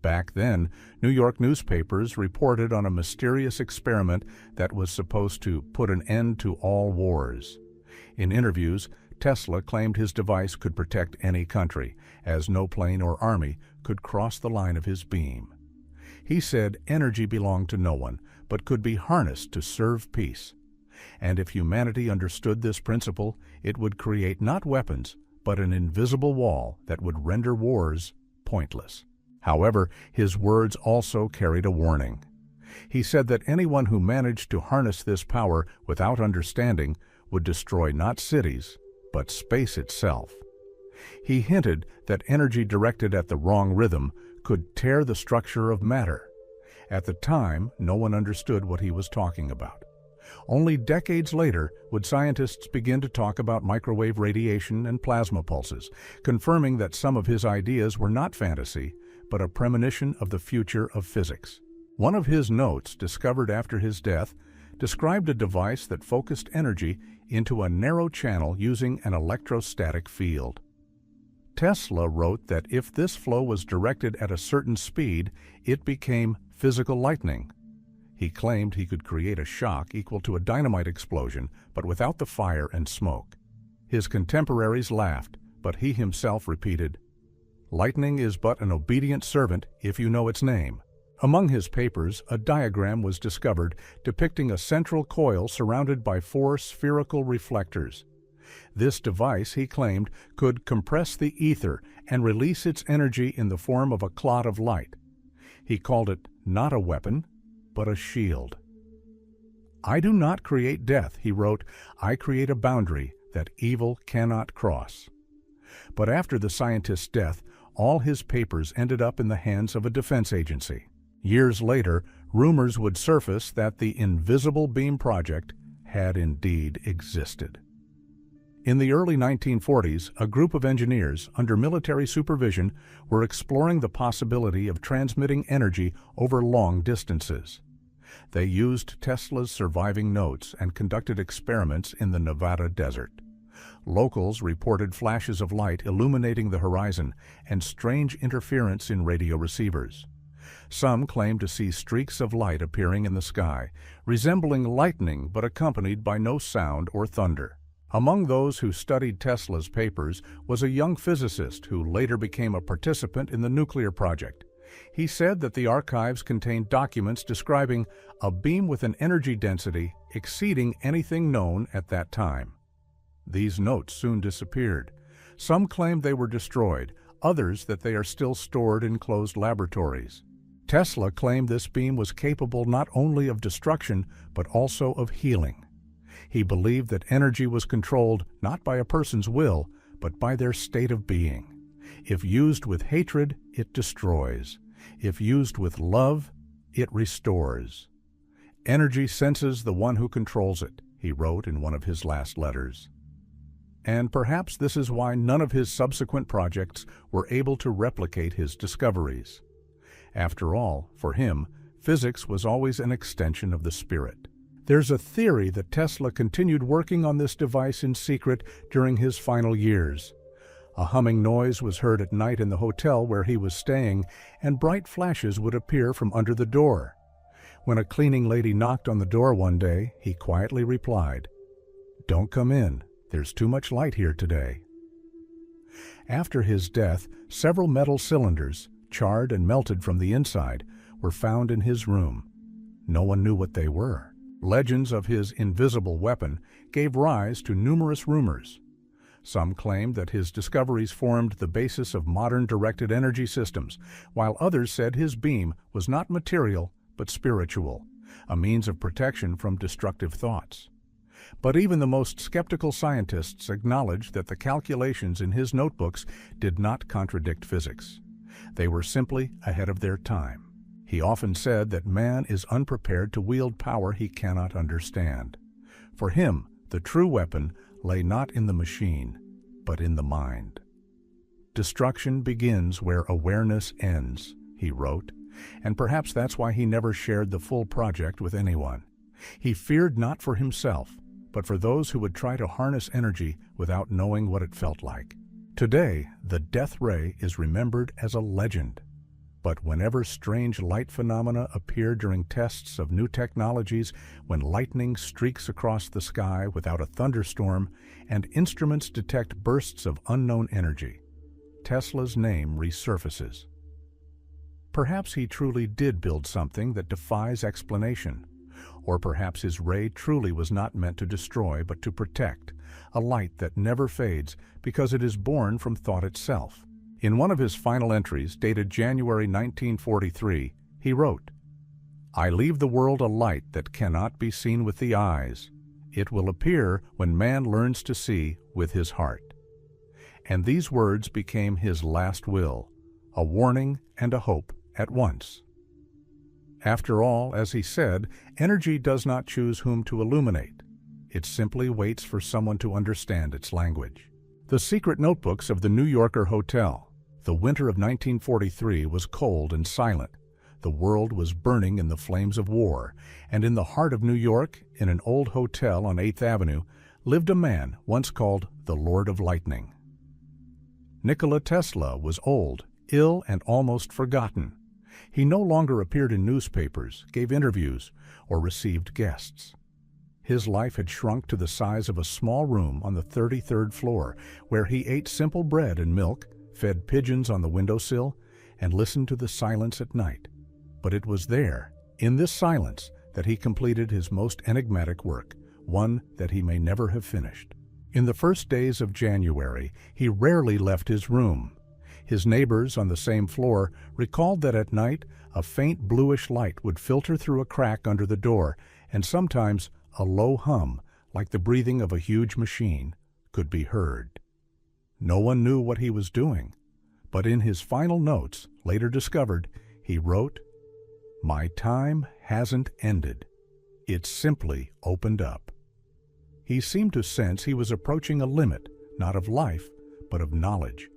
[SPEAKER 1] Back then, New York newspapers reported on a mysterious experiment that was supposed to put an end to all wars. In interviews, Tesla claimed his device could protect any country, as no plane or army could cross the line of his beam. He said energy belonged to no one, but could be harnessed to serve peace. And if humanity understood this principle, it would create not weapons, but an invisible wall that would render wars pointless. However, his words also carried a warning. He said that anyone who managed to harness this power without understanding would destroy not cities, but space itself. He hinted that energy directed at the wrong rhythm could tear the structure of matter. At the time, no one understood what he was talking about. Only decades later would scientists begin to talk about microwave radiation and plasma pulses, confirming that some of his ideas were not fantasy, but a premonition of the future of physics. One of his notes, discovered after his death, described a device that focused energy into a narrow channel using an electrostatic field. Tesla wrote that if this flow was directed at a certain speed, it became physical lightning. He claimed he could create a shock equal to a dynamite explosion, but without the fire and smoke. His contemporaries laughed, but he himself repeated, "Lightning is but an obedient servant if you know its name." Among his papers, a diagram was discovered depicting a central coil surrounded by 4 spherical reflectors. This device, he claimed, could compress the ether and release its energy in the form of a clot of light. He called it not a weapon, but a shield. "I do not create death," he wrote, "I create a boundary that evil cannot cross." But after the scientist's death, all his papers ended up in the hands of a defense agency. Years later, rumors would surface that the Invisible Beam Project had indeed existed. In the early 1940s, a group of engineers, under military supervision, were exploring the possibility of transmitting energy over long distances. They used Tesla's surviving notes and conducted experiments in the Nevada desert. Locals reported flashes of light illuminating the horizon and strange interference in radio receivers. Some claimed to see streaks of light appearing in the sky, resembling lightning but accompanied by no sound or thunder. Among those who studied Tesla's papers was a young physicist who later became a participant in the nuclear project. He said that the archives contained documents describing a beam with an energy density exceeding anything known at that time. These notes soon disappeared. Some claimed they were destroyed, others that they are still stored in closed laboratories. Tesla claimed this beam was capable not only of destruction, but also of healing. He believed that energy was controlled not by a person's will, but by their state of being. If used with hatred, it destroys. If used with love, it restores. Energy senses the one who controls it, he wrote in one of his last letters. And perhaps this is why none of his subsequent projects were able to replicate his discoveries. After all, for him, physics was always an extension of the spirit. There's a theory that Tesla continued working on this device in secret during his final years. A humming noise was heard at night in the hotel where he was staying, and bright flashes would appear from under the door. When a cleaning lady knocked on the door one day, he quietly replied, "Don't come in. There's too much light here today." After his death, several metal cylinders, charred and melted from the inside, were found in his room. No one knew what they were. Legends of his invisible weapon gave rise to numerous rumors. Some claimed that his discoveries formed the basis of modern directed energy systems, while others said his beam was not material but spiritual, a means of protection from destructive thoughts. But even the most skeptical scientists acknowledged that the calculations in his notebooks did not contradict physics. They were simply ahead of their time. He often said that man is unprepared to wield power he cannot understand. For him, the true weapon lay not in the machine, but in the mind. "Destruction begins where awareness ends," he wrote, and perhaps that's why he never shared the full project with anyone. He feared not for himself, but for those who would try to harness energy without knowing what it felt like. Today, the death ray is remembered as a legend. But whenever strange light phenomena appear during tests of new technologies, when lightning streaks across the sky without a thunderstorm, and instruments detect bursts of unknown energy, Tesla's name resurfaces. Perhaps he truly did build something that defies explanation. Or perhaps his ray truly was not meant to destroy but to protect, a light that never fades because it is born from thought itself. In one of his final entries, dated January 1943, he wrote, "I leave the world a light that cannot be seen with the eyes. It will appear when man learns to see with his heart." And these words became his last will, a warning and a hope at once. After all, as he said, energy does not choose whom to illuminate. It simply waits for someone to understand its language. The secret notebooks of the New Yorker Hotel. The winter of 1943 was cold and silent. The world was burning in the flames of war, and in the heart of New York, in an old hotel on 8th Avenue, lived a man once called the Lord of Lightning. Nikola Tesla was old, ill, and almost forgotten. He no longer appeared in newspapers, gave interviews, or received guests. His life had shrunk to the size of a small room on the 33rd floor, where he ate simple bread and milk, fed pigeons on the windowsill, and listened to the silence at night. But it was there, in this silence, that he completed his most enigmatic work, one that he may never have finished. In the first days of January, he rarely left his room. His neighbors on the same floor recalled that at night a faint bluish light would filter through a crack under the door, and sometimes a low hum, like the breathing of a huge machine, could be heard. No one knew what he was doing, but in his final notes, later discovered, he wrote, "My time hasn't ended. It simply opened up." He seemed to sense he was approaching a limit, not of life, but of knowledge.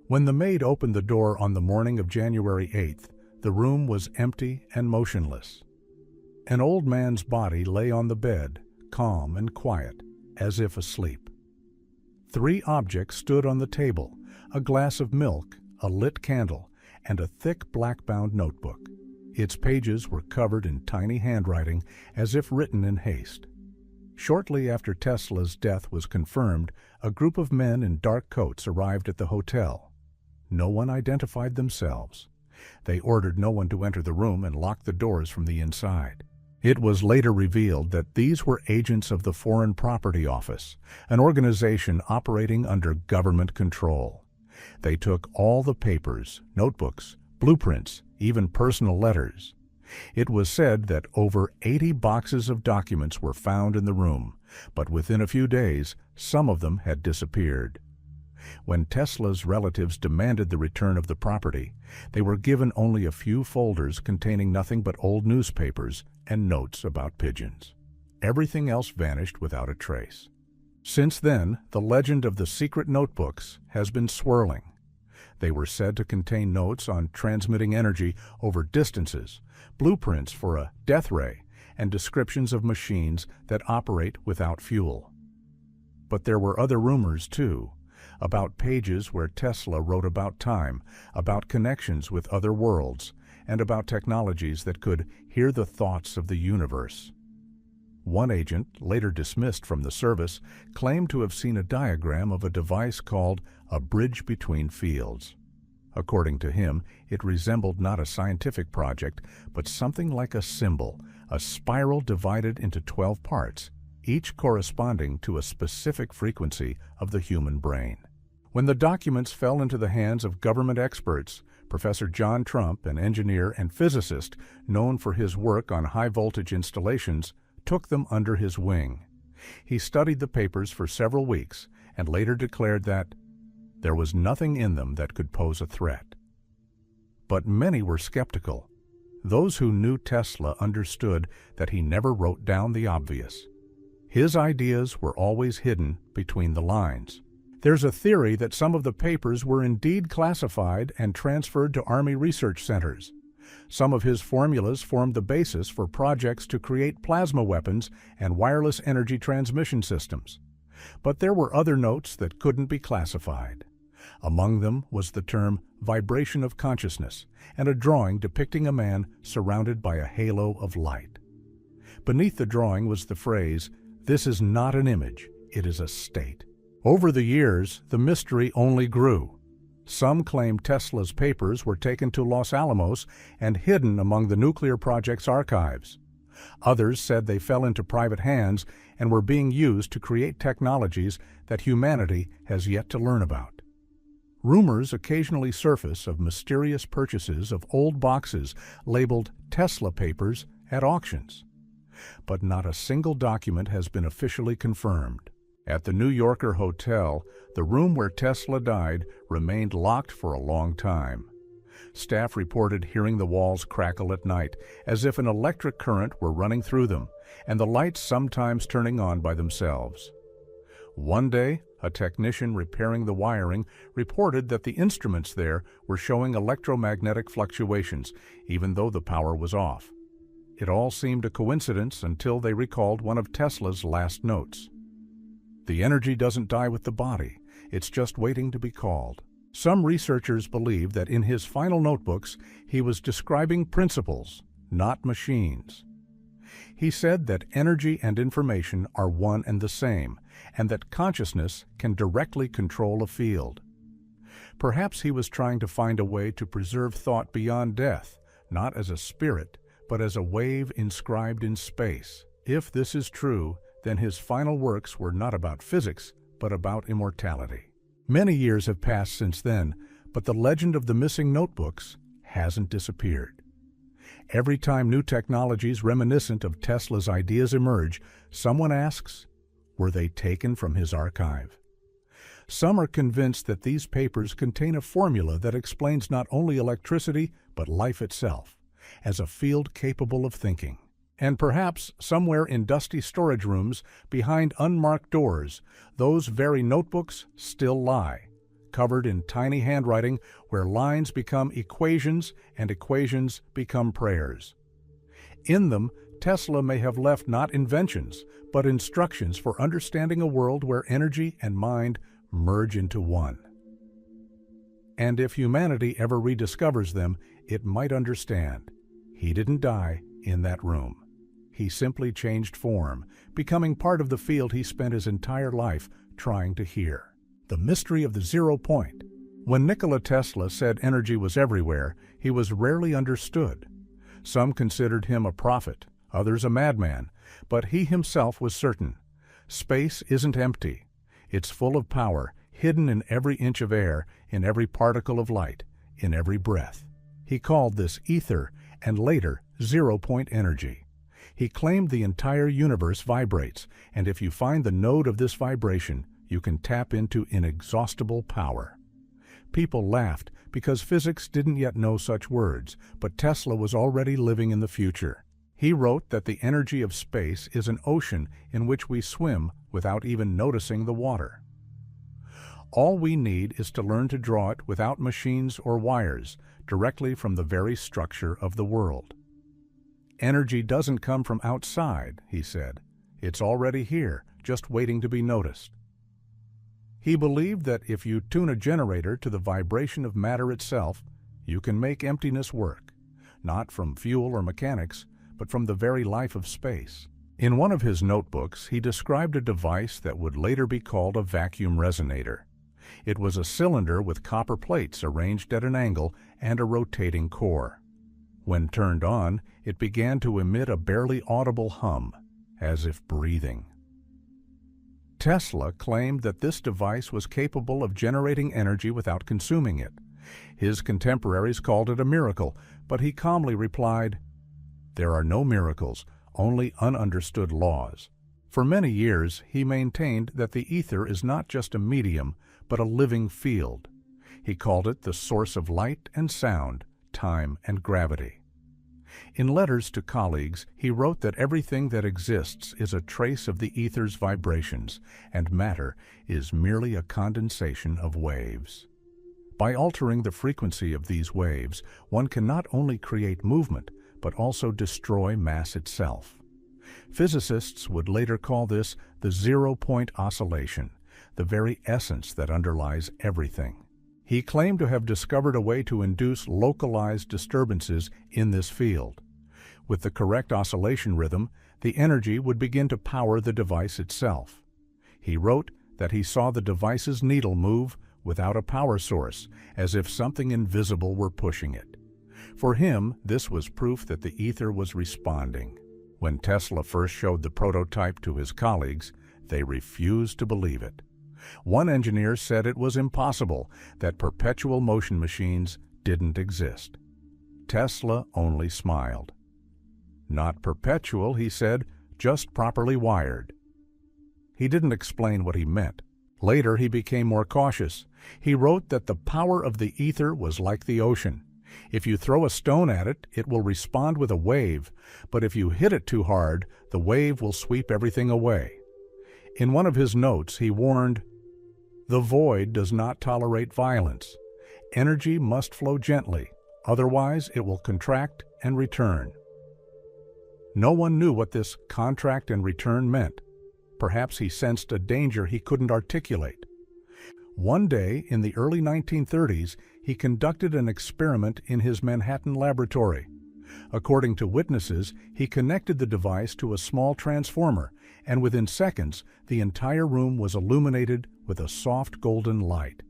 [SPEAKER 1] When the maid opened the door on the morning of January 8th, the room was empty and motionless. An old man's body lay on the bed, calm and quiet, as if asleep. 3 objects stood on the table: a glass of milk, a lit candle, and a thick black-bound notebook. Its pages were covered in tiny handwriting, as if written in haste. Shortly after Tesla's death was confirmed, a group of men in dark coats arrived at the hotel. No one identified themselves. They ordered no one to enter the room and locked the doors from the inside. It was later revealed that these were agents of the Foreign Property Office, an organization operating under government control. They took all the papers, notebooks, blueprints, even personal letters. It was said that over 80 boxes of documents were found in the room, but within a few days, some of them had disappeared. When Tesla's relatives demanded the return of the property, they were given only a few folders containing nothing but old newspapers and notes about pigeons. Everything else vanished without a trace. Since then, the legend of the secret notebooks has been swirling. They were said to contain notes on transmitting energy over distances, blueprints for a death ray, and descriptions of machines that operate without fuel. But there were other rumors, too, about pages where Tesla wrote about time, about connections with other worlds, and about technologies that could hear the thoughts of the universe. One agent, later dismissed from the service, claimed to have seen a diagram of a device called a bridge between fields. According to him, it resembled not a scientific project, but something like a symbol, a spiral divided into 12 parts, each corresponding to a specific frequency of the human brain. When the documents fell into the hands of government experts, Professor John Trump, an engineer and physicist known for his work on high-voltage installations, took them under his wing. He studied the papers for several weeks and later declared that there was nothing in them that could pose a threat. But many were skeptical. Those who knew Tesla understood that he never wrote down the obvious. His ideas were always hidden between the lines. There's a theory that some of the papers were indeed classified and transferred to Army research centers. Some of his formulas formed the basis for projects to create plasma weapons and wireless energy transmission systems. But there were other notes that couldn't be classified. Among them was the term vibration of consciousness and a drawing depicting a man surrounded by a halo of light. Beneath the drawing was the phrase, "This is not an image, it is a state." Over the years, the mystery only grew. Some claimed Tesla's papers were taken to Los Alamos and hidden among the nuclear project's archives. Others said they fell into private hands and were being used to create technologies that humanity has yet to learn about. Rumors occasionally surface of mysterious purchases of old boxes labeled Tesla papers at auctions. But not a single document has been officially confirmed. At the New Yorker hotel, the room where Tesla died remained locked for a long time. Staff reported hearing the walls crackle at night, as if an electric current were running through them, and the lights sometimes turning on by themselves. One day, a technician repairing the wiring reported that the instruments there were showing electromagnetic fluctuations, even though the power was off. It all seemed a coincidence until they recalled one of Tesla's last notes. "The energy doesn't die with the body, it's just waiting to be called." Some researchers believe that in his final notebooks he was describing principles, not machines. He said that energy and information are one and the same, and that consciousness can directly control a field. Perhaps he was trying to find a way to preserve thought beyond death, not as a spirit, but as a wave inscribed in space. If this is true, then his final works were not about physics, but about immortality. Many years have passed since then, but the legend of the missing notebooks hasn't disappeared. Every time new technologies reminiscent of Tesla's ideas emerge, someone asks, were they taken from his archive? Some are convinced that these papers contain a formula that explains not only electricity, but life itself, as a field capable of thinking. And perhaps somewhere in dusty storage rooms, behind unmarked doors, those very notebooks still lie, covered in tiny handwriting where lines become equations and equations become prayers. In them, Tesla may have left not inventions, but instructions for understanding a world where energy and mind merge into one. And if humanity ever rediscovers them, it might understand. He didn't die in that room. He simply changed form, becoming part of the field he spent his entire life trying to hear. The mystery of the 0 point. When Nikola Tesla said energy was everywhere, he was rarely understood. Some considered him a prophet, others a madman, but he himself was certain. Space isn't empty. It's full of power, hidden in every inch of air, in every particle of light, in every breath. He called this ether, and later 0 point energy. He claimed the entire universe vibrates, and if you find the node of this vibration, you can tap into inexhaustible power. People laughed because physics didn't yet know such words, but Tesla was already living in the future. He wrote that the energy of space is an ocean in which we swim without even noticing the water. All we need is to learn to draw it without machines or wires, directly from the very structure of the world. Energy doesn't come from outside, he said. It's already here, just waiting to be noticed. He believed that if you tune a generator to the vibration of matter itself, you can make emptiness work, not from fuel or mechanics, but from the very life of space. In one of his notebooks, he described a device that would later be called a vacuum resonator. It was a cylinder with copper plates arranged at an angle and a rotating core. When turned on, it began to emit a barely audible hum, as if breathing. Tesla claimed that this device was capable of generating energy without consuming it. His contemporaries called it a miracle, but he calmly replied, "There are no miracles, only ununderstood laws." For many years, he maintained that the ether is not just a medium, but a living field. He called it the source of light and sound, time and gravity. In letters to colleagues, he wrote that everything that exists is a trace of the ether's vibrations, and matter is merely a condensation of waves. By altering the frequency of these waves, one can not only create movement, but also destroy mass itself. Physicists would later call this the 0 point oscillation, the very essence that underlies everything. He claimed to have discovered a way to induce localized disturbances in this field. With the correct oscillation rhythm, the energy would begin to power the device itself. He wrote that he saw the device's needle move without a power source, as if something invisible were pushing it. For him, this was proof that the ether was responding. When Tesla first showed the prototype to his colleagues, they refused to believe it. One engineer said it was impossible, that perpetual motion machines didn't exist. Tesla only smiled. "Not perpetual," he said, "just properly wired." He didn't explain what he meant. Later, he became more cautious. He wrote that the power of the ether was like the ocean. If you throw a stone at it, it will respond with a wave, but if you hit it too hard, the wave will sweep everything away. In one of his notes, he warned, "The void does not tolerate violence. Energy must flow gently, otherwise it will contract and return." No one knew what this contract and return meant. Perhaps he sensed a danger he couldn't articulate. One day in the early 1930s, he conducted an experiment in his Manhattan laboratory. According to witnesses, he connected the device to a small transformer, and within seconds, the entire room was illuminated with a soft golden light.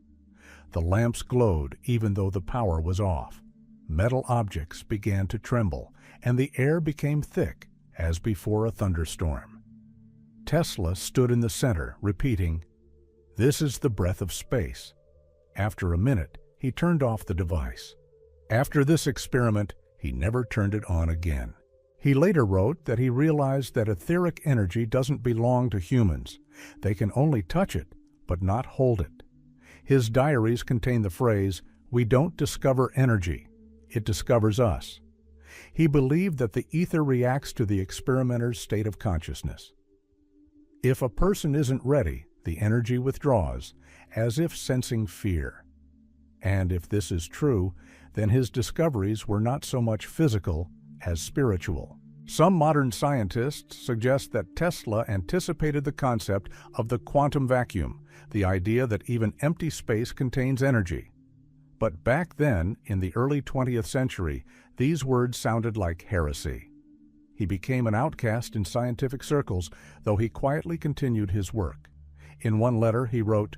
[SPEAKER 1] The lamps glowed even though the power was off. Metal objects began to tremble, and the air became thick, as before a thunderstorm. Tesla stood in the center, repeating, "This is the breath of space." After a minute, he turned off the device. After this experiment, he never turned it on again. He later wrote that he realized that etheric energy doesn't belong to humans. They can only touch it, but not hold it. His diaries contain the phrase, "We don't discover energy, it discovers us." He believed that the ether reacts to the experimenter's state of consciousness. If a person isn't ready, the energy withdraws, as if sensing fear. And if this is true, then his discoveries were not so much physical as spiritual. Some modern scientists suggest that Tesla anticipated the concept of the quantum vacuum, the idea that even empty space contains energy. But back then, in the early 20th century, these words sounded like heresy. He became an outcast in scientific circles, though he quietly continued his work. In one letter he wrote,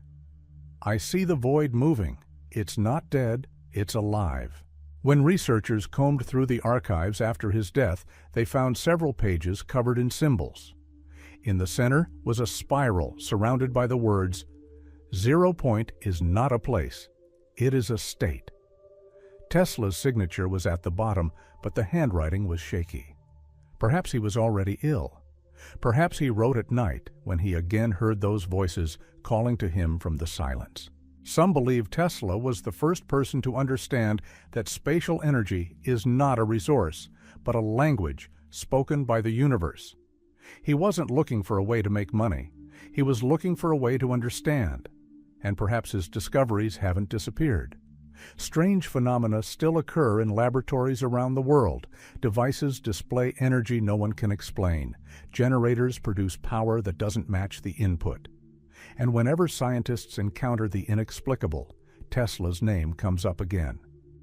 [SPEAKER 1] "I see the void moving. It's not dead, it's alive." When researchers combed through the archives after his death, they found several pages covered in symbols. In the center was a spiral surrounded by the words, "0 point is not a place, it is a state." Tesla's signature was at the bottom, but the handwriting was shaky. Perhaps he was already ill. Perhaps he wrote at night when he again heard those voices calling to him from the silence. Some believe Tesla was the first person to understand that spatial energy is not a resource, but a language spoken by the universe. He wasn't looking for a way to make money. He was looking for a way to understand. And perhaps his discoveries haven't disappeared. Strange phenomena still occur in laboratories around the world. Devices display energy no one can explain. Generators produce power that doesn't match the input. And whenever scientists encounter the inexplicable, Tesla's name comes up again.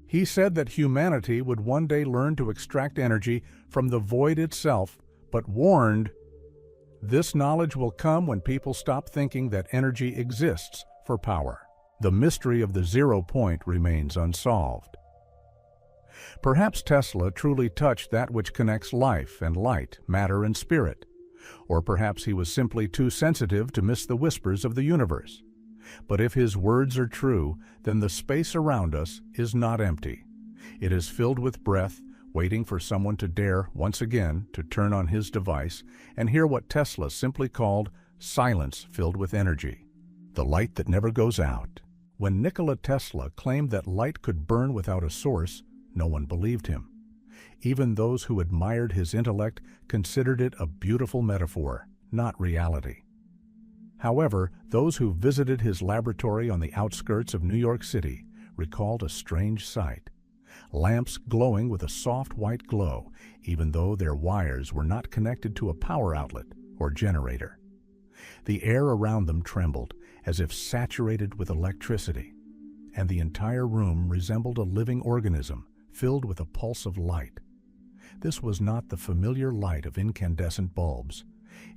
[SPEAKER 1] He said that humanity would one day learn to extract energy from the void itself, but warned, "This knowledge will come when people stop thinking that energy exists for power." The mystery of the 0 point remains unsolved. Perhaps Tesla truly touched that which connects life and light, matter and spirit. Or perhaps he was simply too sensitive to miss the whispers of the universe. But if his words are true, then the space around us is not empty. It is filled with breath, waiting for someone to dare, once again, to turn on his device and hear what Tesla simply called silence filled with energy, the light that never goes out. When Nikola Tesla claimed that light could burn without a source, no one believed him. Even those who admired his intellect considered it a beautiful metaphor, not reality. However, those who visited his laboratory on the outskirts of New York City recalled a strange sight. Lamps glowing with a soft white glow, even though their wires were not connected to a power outlet or generator. The air around them trembled, as if saturated with electricity, and the entire room resembled a living organism filled with a pulse of light. This was not the familiar light of incandescent bulbs.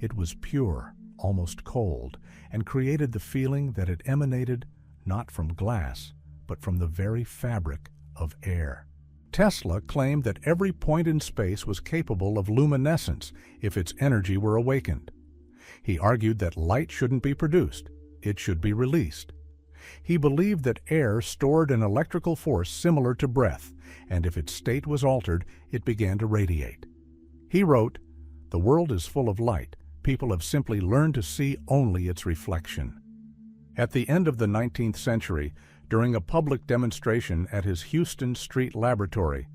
[SPEAKER 1] It was pure, almost cold, and created the feeling that it emanated not from glass, but from the very fabric of air. Tesla claimed that every point in space was capable of luminescence if its energy were awakened. He argued that light shouldn't be produced, it should be released. He believed that air stored an electrical force similar to breath, and if its state was altered, it began to radiate. He wrote, "The world is full of light. People have simply learned to see only its reflection." At the end of the 19th century, during a public demonstration at his Houston Street laboratory,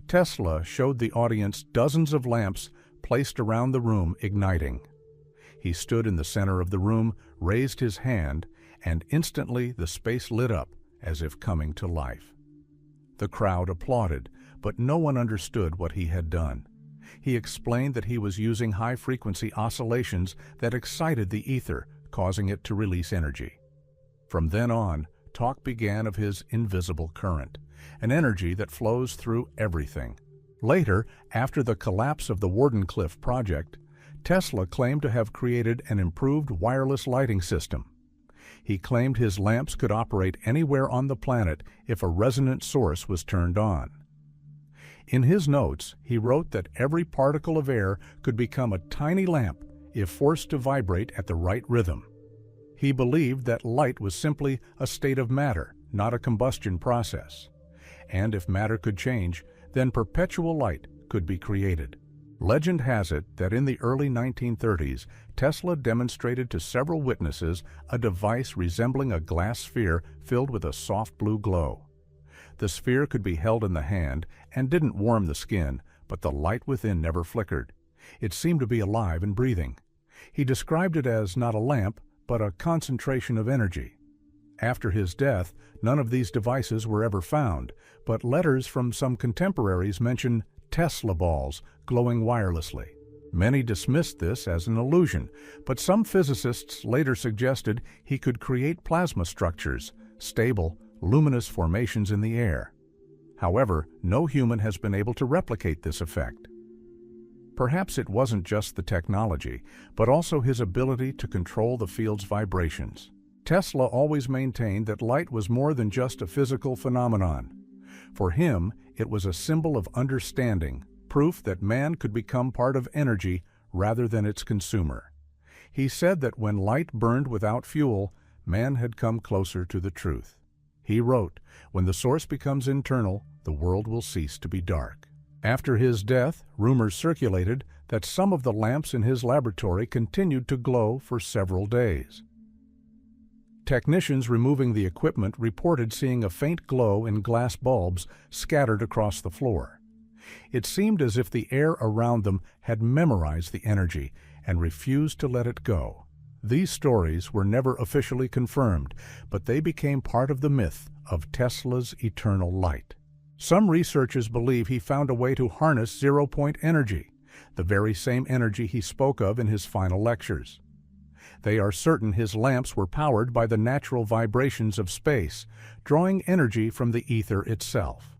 [SPEAKER 1] Tesla showed the audience dozens of lamps placed around the room igniting. He stood in the center of the room, raised his hand, and instantly the space lit up as if coming to life. The crowd applauded, but no one understood what he had done. He explained that he was using high-frequency oscillations that excited the ether, causing it to release energy. From then on, talk began of his invisible current, an energy that flows through everything. Later, after the collapse of the Wardenclyffe project, Tesla claimed to have created an improved wireless lighting system. He claimed his lamps could operate anywhere on the planet if a resonant source was turned on. In his notes, he wrote that every particle of air could become a tiny lamp if forced to vibrate at the right rhythm. He believed that light was simply a state of matter, not a combustion process. And if matter could change, then perpetual light could be created. Legend has it that in the early 1930s, Tesla demonstrated to several witnesses a device resembling a glass sphere filled with a soft blue glow. The sphere could be held in the hand and didn't warm the skin, but the light within never flickered. It seemed to be alive and breathing. He described it as not a lamp, but a concentration of energy. After his death, none of these devices were ever found, but letters from some contemporaries mention Tesla balls glowing wirelessly. Many dismissed this as an illusion, but some physicists later suggested he could create plasma structures, stable, luminous formations in the air. However, no human has been able to replicate this effect. Perhaps it wasn't just the technology, but also his ability to control the field's vibrations. Tesla always maintained that light was more than just a physical phenomenon. For him, it was a symbol of understanding, proof that man could become part of energy rather than its consumer. He said that when light burned without fuel, man had come closer to the truth. He wrote, "When the source becomes internal, the world will cease to be dark." After his death, rumors circulated that some of the lamps in his laboratory continued to glow for several days. Technicians removing the equipment reported seeing a faint glow in glass bulbs scattered across the floor. It seemed as if the air around them had memorized the energy and refused to let it go. These stories were never officially confirmed, but they became part of the myth of Tesla's eternal light. Some researchers believe he found a way to harness zero-point energy, the very same energy he spoke of in his final lectures. They are certain his lamps were powered by the natural vibrations of space, drawing energy from the ether itself.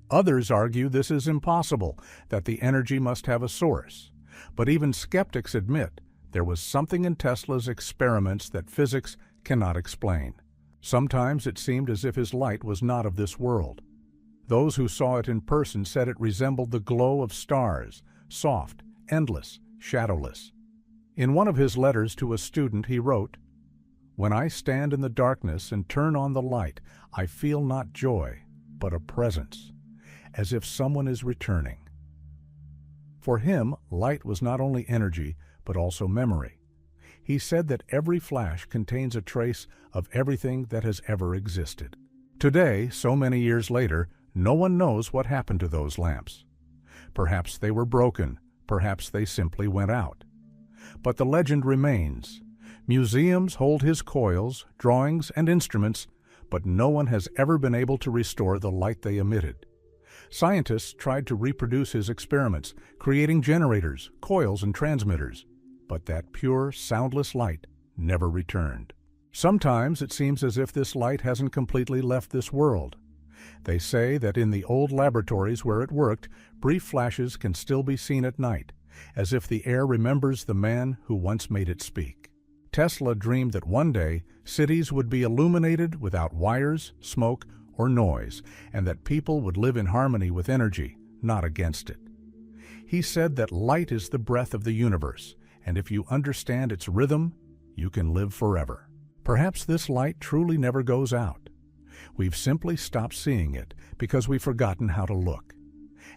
[SPEAKER 1] Others argue this is impossible, that the energy must have a source. But even skeptics admit there was something in Tesla's experiments that physics cannot explain. Sometimes it seemed as if his light was not of this world. Those who saw it in person said it resembled the glow of stars, soft, endless, shadowless. In one of his letters to a student, he wrote, "When I stand in the darkness and turn on the light, I feel not joy, but a presence, as if someone is returning." For him, light was not only energy, but also memory. He said that every flash contains a trace of everything that has ever existed. Today, so many years later, no one knows what happened to those lamps. Perhaps they were broken, perhaps they simply went out. But the legend remains. Museums hold his coils, drawings, and instruments, but no one has ever been able to restore the light they emitted. Scientists tried to reproduce his experiments, creating generators, coils, and transmitters, but that pure, soundless light never returned. Sometimes it seems as if this light hasn't completely left this world. They say that in the old laboratories where it worked, brief flashes can still be seen at night, as if the air remembers the man who once made it speak. Tesla dreamed that one day cities would be illuminated without wires, smoke, or noise, and that people would live in harmony with energy, not against it. He said that light is the breath of the universe, and if you understand its rhythm, you can live forever. Perhaps this light truly never goes out. We've simply stopped seeing it because we've forgotten how to look.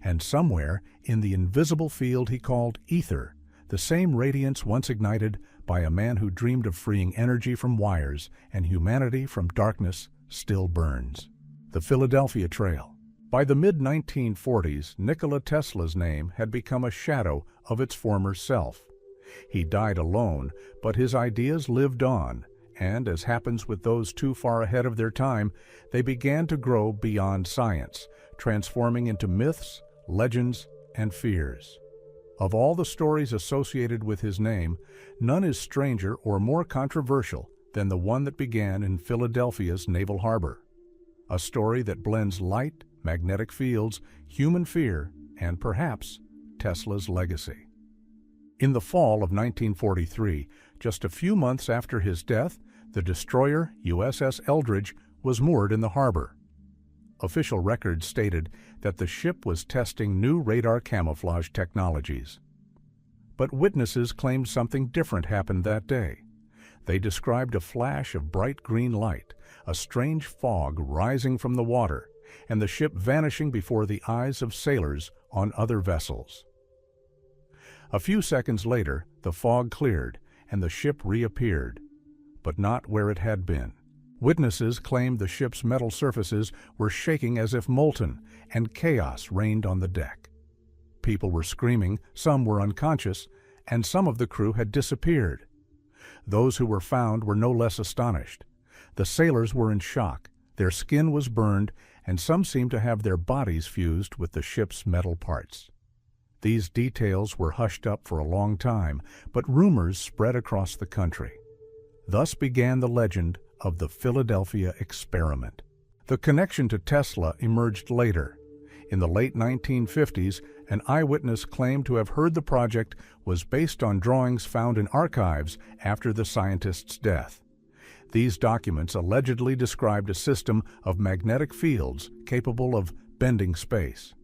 [SPEAKER 1] And somewhere in the invisible field he called ether, the same radiance once ignited by a man who dreamed of freeing energy from wires and humanity from darkness still burns. The Philadelphia Trail. By the mid-1940s, Nikola Tesla's name had become a shadow of its former self. He died alone, but his ideas lived on, and as happens with those too far ahead of their time, they began to grow beyond science, transforming into myths, legends, and fears. Of all the stories associated with his name, none is stranger or more controversial than the one that began in Philadelphia's Naval Harbor. A story that blends light, magnetic fields, human fear, and perhaps Tesla's legacy. In the fall of 1943, just a few months after his death, the destroyer USS Eldridge was moored in the harbor. Official records stated that the ship was testing new radar camouflage technologies. But witnesses claimed something different happened that day. They described a flash of bright green light, a strange fog rising from the water, and the ship vanishing before the eyes of sailors on other vessels. A few seconds later, the fog cleared and the ship reappeared, but not where it had been. Witnesses claimed the ship's metal surfaces were shaking as if molten, and chaos reigned on the deck. People were screaming, some were unconscious, and some of the crew had disappeared. Those who were found were no less astonished. The sailors were in shock, their skin was burned, and some seemed to have their bodies fused with the ship's metal parts. These details were hushed up for a long time, but rumors spread across the country. Thus began the legend of the Philadelphia experiment. The connection to Tesla emerged later. In the late 1950s, an eyewitness claimed to have heard the project was based on drawings found in archives after the scientist's death. These documents allegedly described a system of magnetic fields capable of bending space.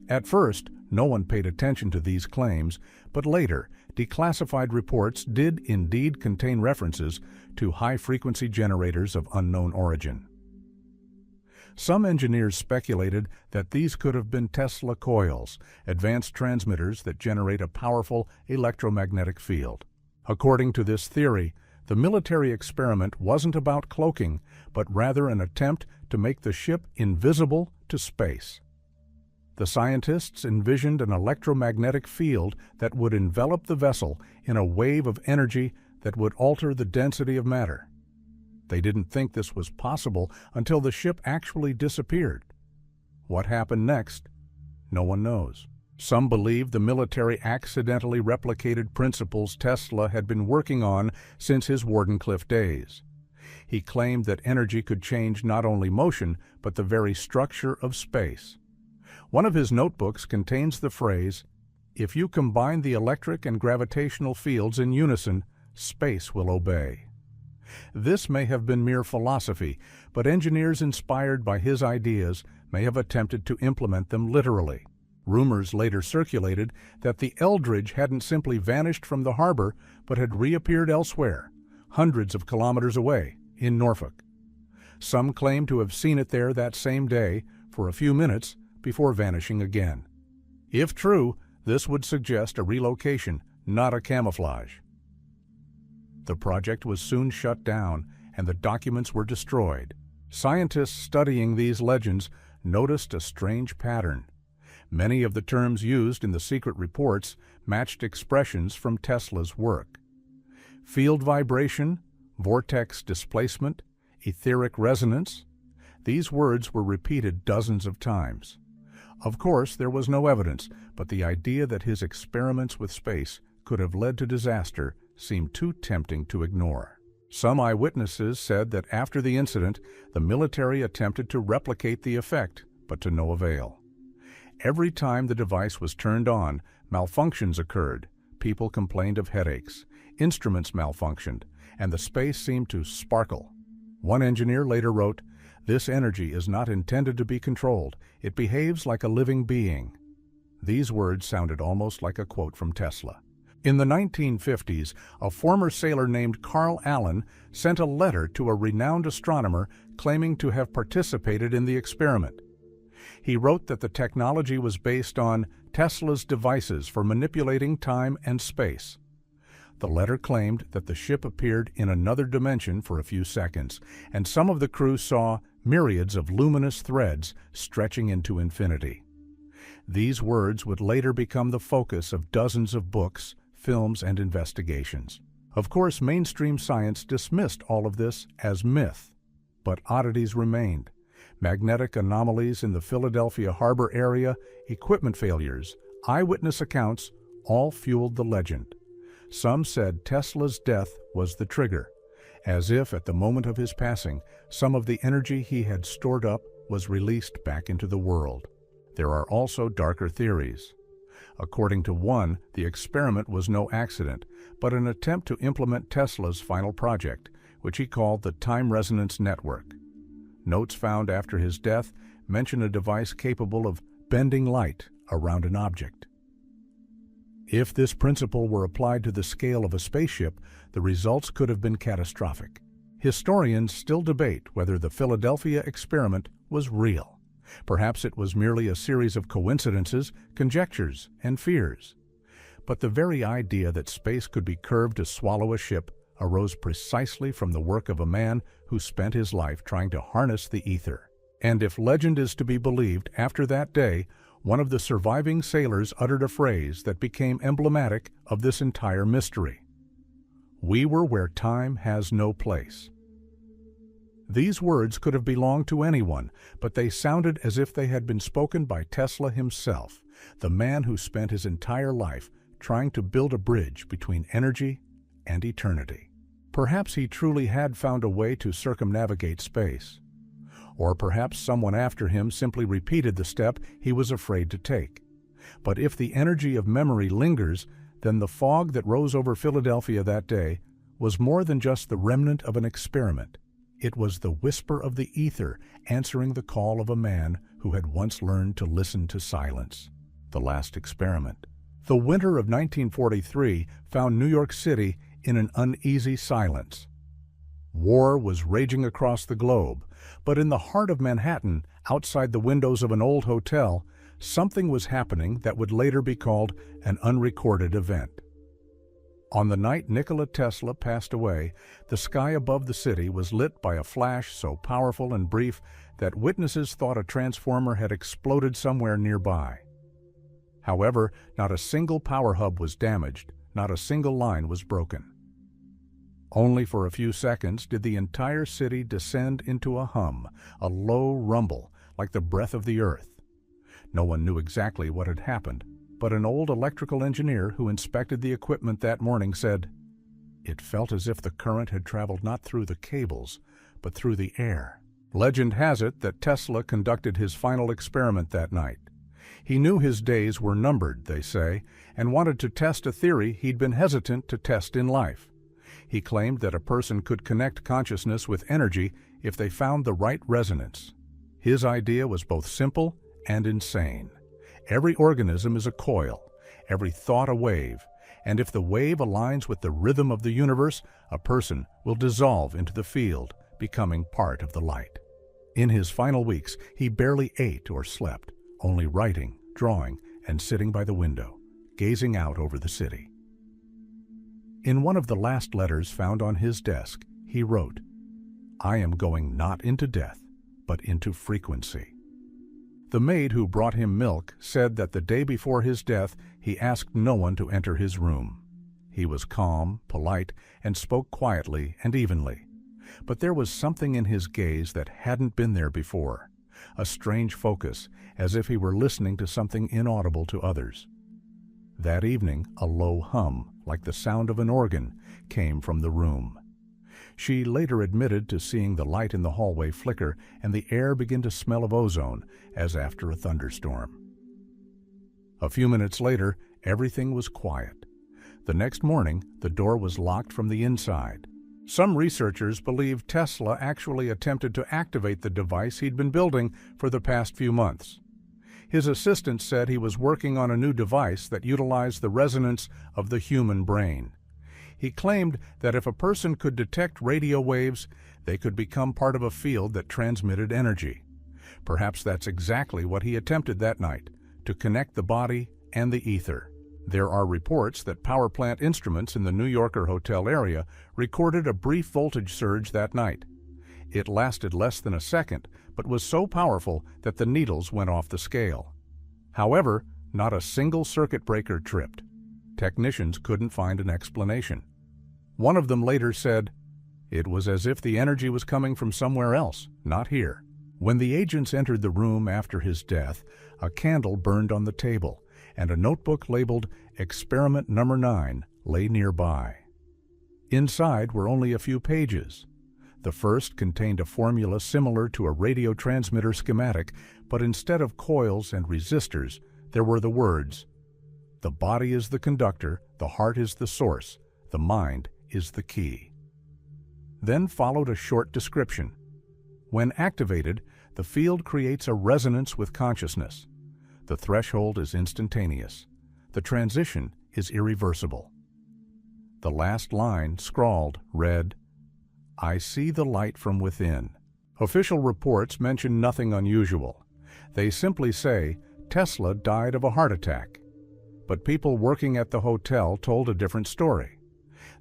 [SPEAKER 1] At first, no one paid attention to these claims, but later, declassified reports did indeed contain references to high-frequency generators of unknown origin. Some engineers speculated that these could have been Tesla coils, advanced transmitters that generate a powerful electromagnetic field. According to this theory, the military experiment wasn't about cloaking, but rather an attempt to make the ship invisible to space. The scientists envisioned an electromagnetic field that would envelop the vessel in a wave of energy that would alter the density of matter. They didn't think this was possible until the ship actually disappeared. What happened next? No one knows. Some believe the military accidentally replicated principles Tesla had been working on since his Wardenclyffe days. He claimed that energy could change not only motion, but the very structure of space. One of his notebooks contains the phrase, "If you combine the electric and gravitational fields in unison, space will obey." This may have been mere philosophy, but engineers inspired by his ideas may have attempted to implement them literally. Rumors later circulated that the Eldridge hadn't simply vanished from the harbor, but had reappeared elsewhere, hundreds of kilometers away, in Norfolk. Some claim to have seen it there that same day, for a few minutes, before vanishing again. If true, this would suggest a relocation, not a camouflage. The project was soon shut down, and the documents were destroyed. Scientists studying these legends noticed a strange pattern. Many of the terms used in the secret reports matched expressions from Tesla's work. Field vibration, vortex displacement, etheric resonance. These words were repeated dozens of times. Of course, there was no evidence, but the idea that his experiments with space could have led to disaster seemed too tempting to ignore. Some eyewitnesses said that after the incident, the military attempted to replicate the effect, but to no avail. Every time the device was turned on, malfunctions occurred. People complained of headaches, instruments malfunctioned, and the space seemed to sparkle. One engineer later wrote, "This energy is not intended to be controlled. It behaves like a living being." These words sounded almost like a quote from Tesla. In the 1950s, a former sailor named Carl Allen sent a letter to a renowned astronomer claiming to have participated in the experiment. He wrote that the technology was based on Tesla's devices for manipulating time and space. The letter claimed that the ship appeared in another dimension for a few seconds, and some of the crew saw myriads of luminous threads stretching into infinity. These words would later become the focus of dozens of books, films, and investigations. Of course, mainstream science dismissed all of this as myth, but oddities remained. Magnetic anomalies in the Philadelphia harbor area, equipment failures, eyewitness accounts, all fueled the legend. Some said Tesla's death was the trigger, as if at the moment of his passing, some of the energy he had stored up was released back into the world. There are also darker theories. According to one, the experiment was no accident, but an attempt to implement Tesla's final project, which he called the Time Resonance Network. Notes found after his death mention a device capable of bending light around an object. If this principle were applied to the scale of a spaceship, the results could have been catastrophic. Historians still debate whether the Philadelphia experiment was real. Perhaps it was merely a series of coincidences, conjectures, and fears. But the very idea that space could be curved to swallow a ship arose precisely from the work of a man who spent his life trying to harness the ether. And if legend is to be believed, after that day, one of the surviving sailors uttered a phrase that became emblematic of this entire mystery. "We were where time has no place." These words could have belonged to anyone, but they sounded as if they had been spoken by Tesla himself, the man who spent his entire life trying to build a bridge between energy and eternity. Perhaps he truly had found a way to circumnavigate space. Or perhaps someone after him simply repeated the step he was afraid to take. But if the energy of memory lingers, then the fog that rose over Philadelphia that day was more than just the remnant of an experiment. It was the whisper of the ether answering the call of a man who had once learned to listen to silence. The last experiment. The winter of 1943 found New York City in an uneasy silence. War was raging across the globe, but in the heart of Manhattan, outside the windows of an old hotel, something was happening that would later be called an unrecorded event. On the night Nikola Tesla passed away, the sky above the city was lit by a flash so powerful and brief that witnesses thought a transformer had exploded somewhere nearby. However, not a single power hub was damaged, not a single line was broken. Only for a few seconds did the entire city descend into a hum, a low rumble, like the breath of the earth. No one knew exactly what had happened, but an old electrical engineer who inspected the equipment that morning said, "It felt as if the current had traveled not through the cables, but through the air." Legend has it that Tesla conducted his final experiment that night. He knew his days were numbered, they say, and wanted to test a theory he'd been hesitant to test in life. He claimed that a person could connect consciousness with energy if they found the right resonance. His idea was both simple and insane. Every organism is a coil, every thought a wave, and if the wave aligns with the rhythm of the universe, a person will dissolve into the field, becoming part of the light. In his final weeks, he barely ate or slept, only writing, drawing, and sitting by the window, gazing out over the city. In one of the last letters found on his desk, he wrote, "I am going not into death, but into frequency." The maid who brought him milk said that the day before his death he asked no one to enter his room. He was calm, polite, and spoke quietly and evenly. But there was something in his gaze that hadn't been there before, a strange focus, as if he were listening to something inaudible to others. That evening, a low hum, like the sound of an organ, came from the room. She later admitted to seeing the light in the hallway flicker and the air begin to smell of ozone, as after a thunderstorm. A few minutes later, everything was quiet. The next morning, the door was locked from the inside. Some researchers believe Tesla actually attempted to activate the device he'd been building for the past few months. His assistant said he was working on a new device that utilized the resonance of the human brain. He claimed that if a person could detect radio waves, they could become part of a field that transmitted energy. Perhaps that's exactly what he attempted that night, to connect the body and the ether. There are reports that power plant instruments in the New Yorker hotel area recorded a brief voltage surge that night. It lasted less than a second, but was so powerful that the needles went off the scale. However, not a single circuit breaker tripped. Technicians couldn't find an explanation. One of them later said, "It was as if the energy was coming from somewhere else, not here." When the agents entered the room after his death, a candle burned on the table, and a notebook labeled Experiment Number 9 lay nearby. Inside were only a few pages. The first contained a formula similar to a radio transmitter schematic, but instead of coils and resistors, there were the words, "The body is the conductor, the heart is the source, the mind is the key." Then followed a short description. When activated, the field creates a resonance with consciousness. The threshold is instantaneous. The transition is irreversible. The last line, scrawled, read, "I see the light from within." Official reports mention nothing unusual. They simply say Tesla died of a heart attack. But people working at the hotel told a different story.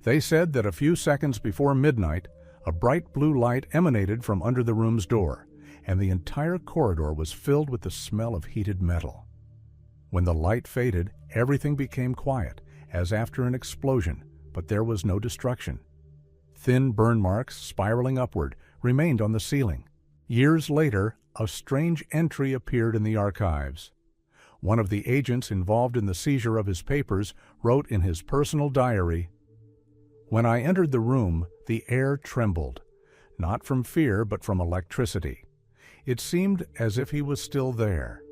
[SPEAKER 1] They said that a few seconds before midnight, a bright blue light emanated from under the room's door, and the entire corridor was filled with the smell of heated metal. When the light faded, everything became quiet, as after an explosion, but there was no destruction. Thin burn marks, spiraling upward, remained on the ceiling. Years later, a strange entry appeared in the archives. One of the agents involved in the seizure of his papers wrote in his personal diary, "When I entered the room, the air trembled, not from fear but from electricity. It seemed as if he was still there."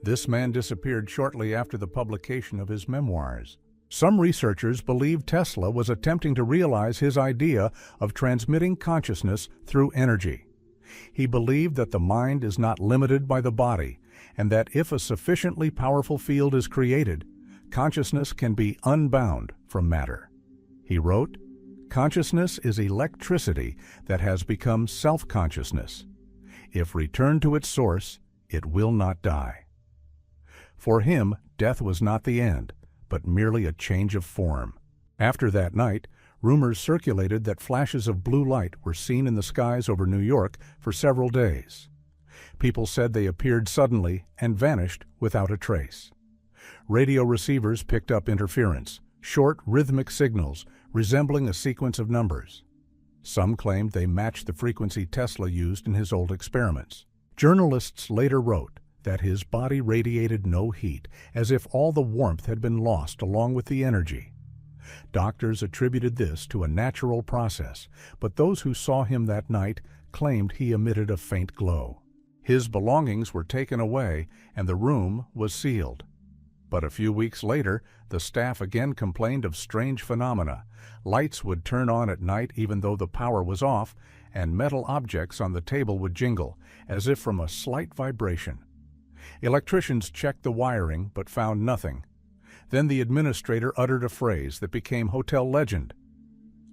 [SPEAKER 1] This man disappeared shortly after the publication of his memoirs. Some researchers believe Tesla was attempting to realize his idea of transmitting consciousness through energy. He believed that the mind is not limited by the body, and that if a sufficiently powerful field is created, consciousness can be unbound from matter. He wrote, "Consciousness is electricity that has become self-consciousness. If returned to its source, it will not die." For him, death was not the end, but merely a change of form. After that night, rumors circulated that flashes of blue light were seen in the skies over New York for several days. People said they appeared suddenly and vanished without a trace. Radio receivers picked up interference, short rhythmic signals resembling a sequence of numbers. Some claimed they matched the frequency Tesla used in his old experiments. Journalists later wrote that his body radiated no heat, as if all the warmth had been lost along with the energy. Doctors attributed this to a natural process, but those who saw him that night claimed he emitted a faint glow. His belongings were taken away, and the room was sealed. But a few weeks later, the staff again complained of strange phenomena. Lights would turn on at night even though the power was off, and metal objects on the table would jingle, as if from a slight vibration. Electricians checked the wiring, but found nothing. Then the administrator uttered a phrase that became hotel legend.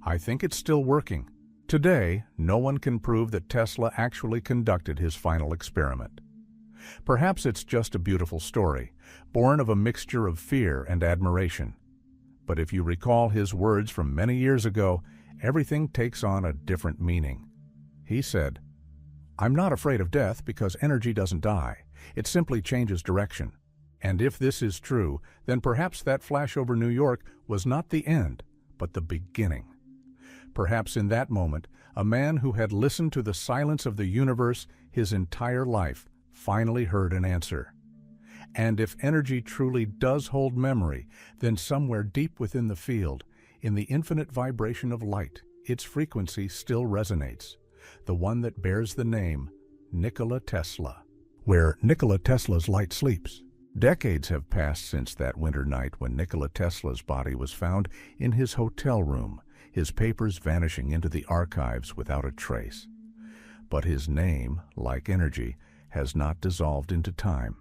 [SPEAKER 1] "I think it's still working." Today, no one can prove that Tesla actually conducted his final experiment. Perhaps it's just a beautiful story, born of a mixture of fear and admiration. But if you recall his words from many years ago, everything takes on a different meaning. He said, "I'm not afraid of death because energy doesn't die. It simply changes direction." And if this is true, then perhaps that flash over New York was not the end, but the beginning. Perhaps in that moment, a man who had listened to the silence of the universe his entire life finally heard an answer. And if energy truly does hold memory, then somewhere deep within the field, in the infinite vibration of light, its frequency still resonates, the one that bears the name Nikola Tesla, where Nikola Tesla's light sleeps. Decades have passed since that winter night when Nikola Tesla's body was found in his hotel room, his papers vanishing into the archives without a trace. But his name, like energy, has not dissolved into time.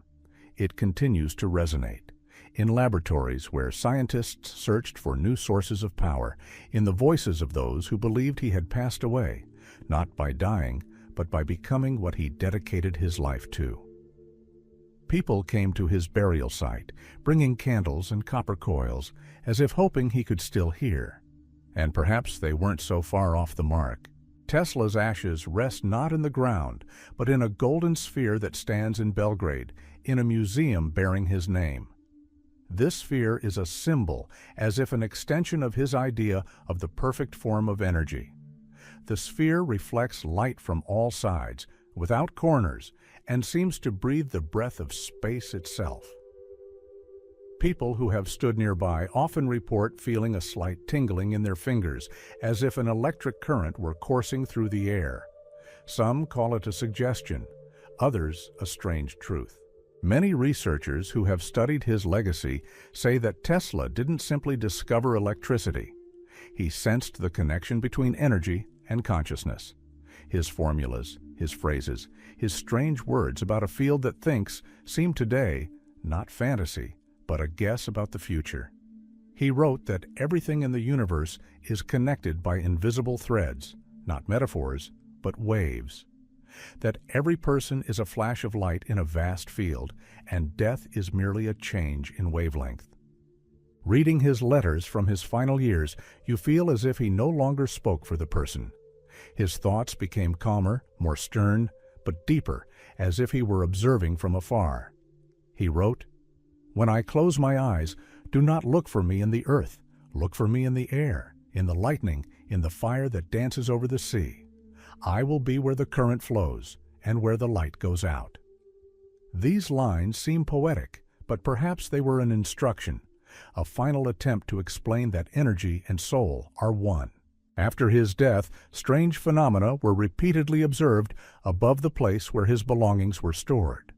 [SPEAKER 1] It continues to resonate in laboratories where scientists searched for new sources of power, in the voices of those who believed he had passed away, not by dying, but by becoming what he dedicated his life to. People came to his burial site, bringing candles and copper coils, as if hoping he could still hear. And perhaps they weren't so far off the mark. Tesla's ashes rest not in the ground, but in a golden sphere that stands in Belgrade, in a museum bearing his name. This sphere is a symbol, as if an extension of his idea of the perfect form of energy. The sphere reflects light from all sides, without corners, and seems to breathe the breath of space itself. People who have stood nearby often report feeling a slight tingling in their fingers, as if an electric current were coursing through the air. Some call it a suggestion, others a strange truth. Many researchers who have studied his legacy say that Tesla didn't simply discover electricity. He sensed the connection between energy and consciousness. His formulas, his phrases, his strange words about a field that thinks seem today not fantasy, but a guess about the future. He wrote that everything in the universe is connected by invisible threads, not metaphors, but waves. That every person is a flash of light in a vast field, and death is merely a change in wavelength. Reading his letters from his final years, you feel as if he no longer spoke for the person. His thoughts became calmer, more stern, but deeper, as if he were observing from afar. He wrote, "When I close my eyes, do not look for me in the earth. Look for me in the air, in the lightning, in the fire that dances over the sea. I will be where the current flows and where the light goes out." These lines seem poetic, but perhaps they were an instruction, a final attempt to explain that energy and soul are one. After his death, strange phenomena were repeatedly observed above the place where his belongings were stored.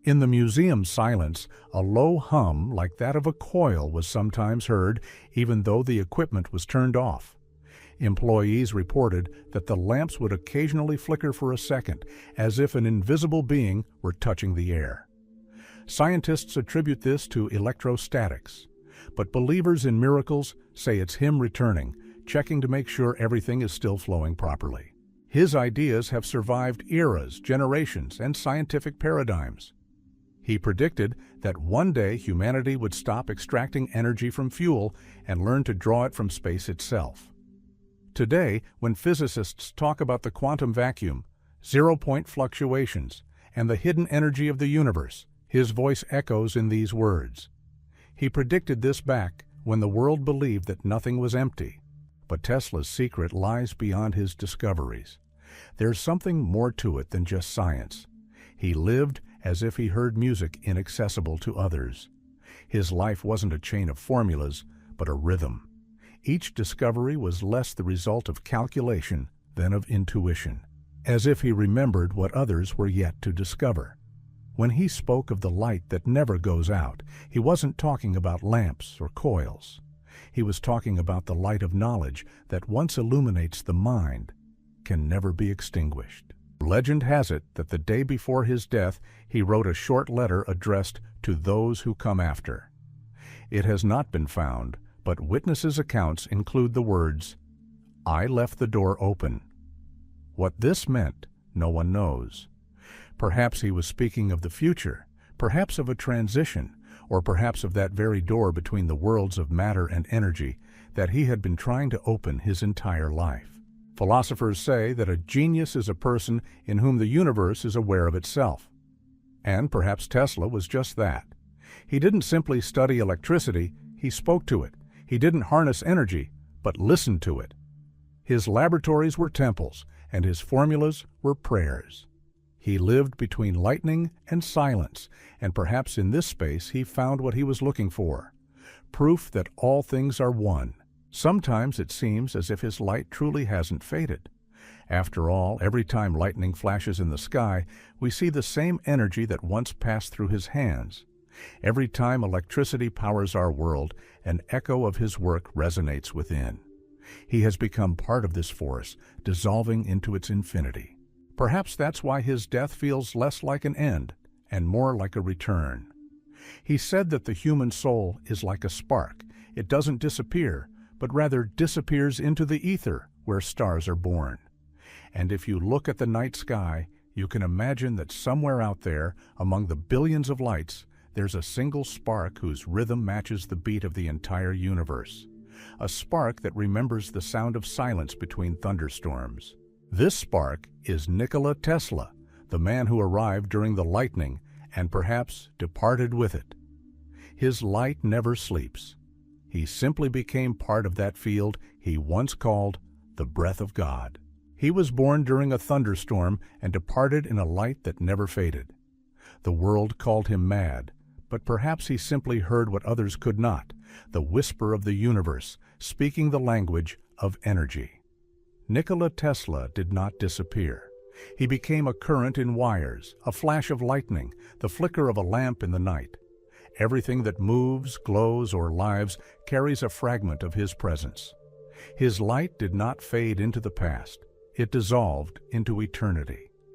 [SPEAKER 1] In the museum's silence, a low hum like that of a coil was sometimes heard, even though the equipment was turned off. Employees reported that the lamps would occasionally flicker for a second, as if an invisible being were touching the air. Scientists attribute this to electrostatics, but believers in miracles say it's him returning, checking to make sure everything is still flowing properly. His ideas have survived eras, generations, and scientific paradigms. He predicted that one day humanity would stop extracting energy from fuel and learn to draw it from space itself. Today, when physicists talk about the quantum vacuum, zero-point fluctuations, and the hidden energy of the universe, his voice echoes in these words. He predicted this back when the world believed that nothing was empty. But Tesla's secret lies beyond his discoveries. There's something more to it than just science. He lived as if he heard music inaccessible to others. His life wasn't a chain of formulas, but a rhythm. Each discovery was less the result of calculation than of intuition, as if he remembered what others were yet to discover. When he spoke of the light that never goes out, he wasn't talking about lamps or coils. He was talking about the light of knowledge that once illuminates the mind can never be extinguished. Legend has it that the day before his death, he wrote a short letter addressed to those who come after. It has not been found, but witnesses' accounts include the words, "I left the door open." What this meant, no one knows. Perhaps he was speaking of the future, perhaps of a transition, or perhaps of that very door between the worlds of matter and energy that he had been trying to open his entire life. Philosophers say that a genius is a person in whom the universe is aware of itself. And perhaps Tesla was just that. He didn't simply study electricity, he spoke to it. He didn't harness energy, but listened to it. His laboratories were temples, and his formulas were prayers. He lived between lightning and silence, and perhaps in this space he found what he was looking for, proof that all things are one. Sometimes it seems as if his light truly hasn't faded. After all, every time lightning flashes in the sky, we see the same energy that once passed through his hands. Every time electricity powers our world, an echo of his work resonates within. He has become part of this force, dissolving into its infinity. Perhaps that's why his death feels less like an end and more like a return. He said that the human soul is like a spark. It doesn't disappear, but rather disappears into the ether where stars are born. And if you look at the night sky, you can imagine that somewhere out there, among the billions of lights, there's a single spark whose rhythm matches the beat of the entire universe. A spark that remembers the sound of silence between thunderstorms. This spark is Nikola Tesla, the man who arrived during the lightning and perhaps departed with it. His light never sleeps. He simply became part of that field he once called the breath of God. He was born during a thunderstorm and departed in a light that never faded. The world called him mad, but perhaps he simply heard what others could not, the whisper of the universe, speaking the language of energy. Nikola Tesla did not disappear. He became a current in wires, a flash of lightning, the flicker of a lamp in the night. Everything that moves, glows, or lives carries a fragment of his presence. His light did not fade into the past. It dissolved into eternity.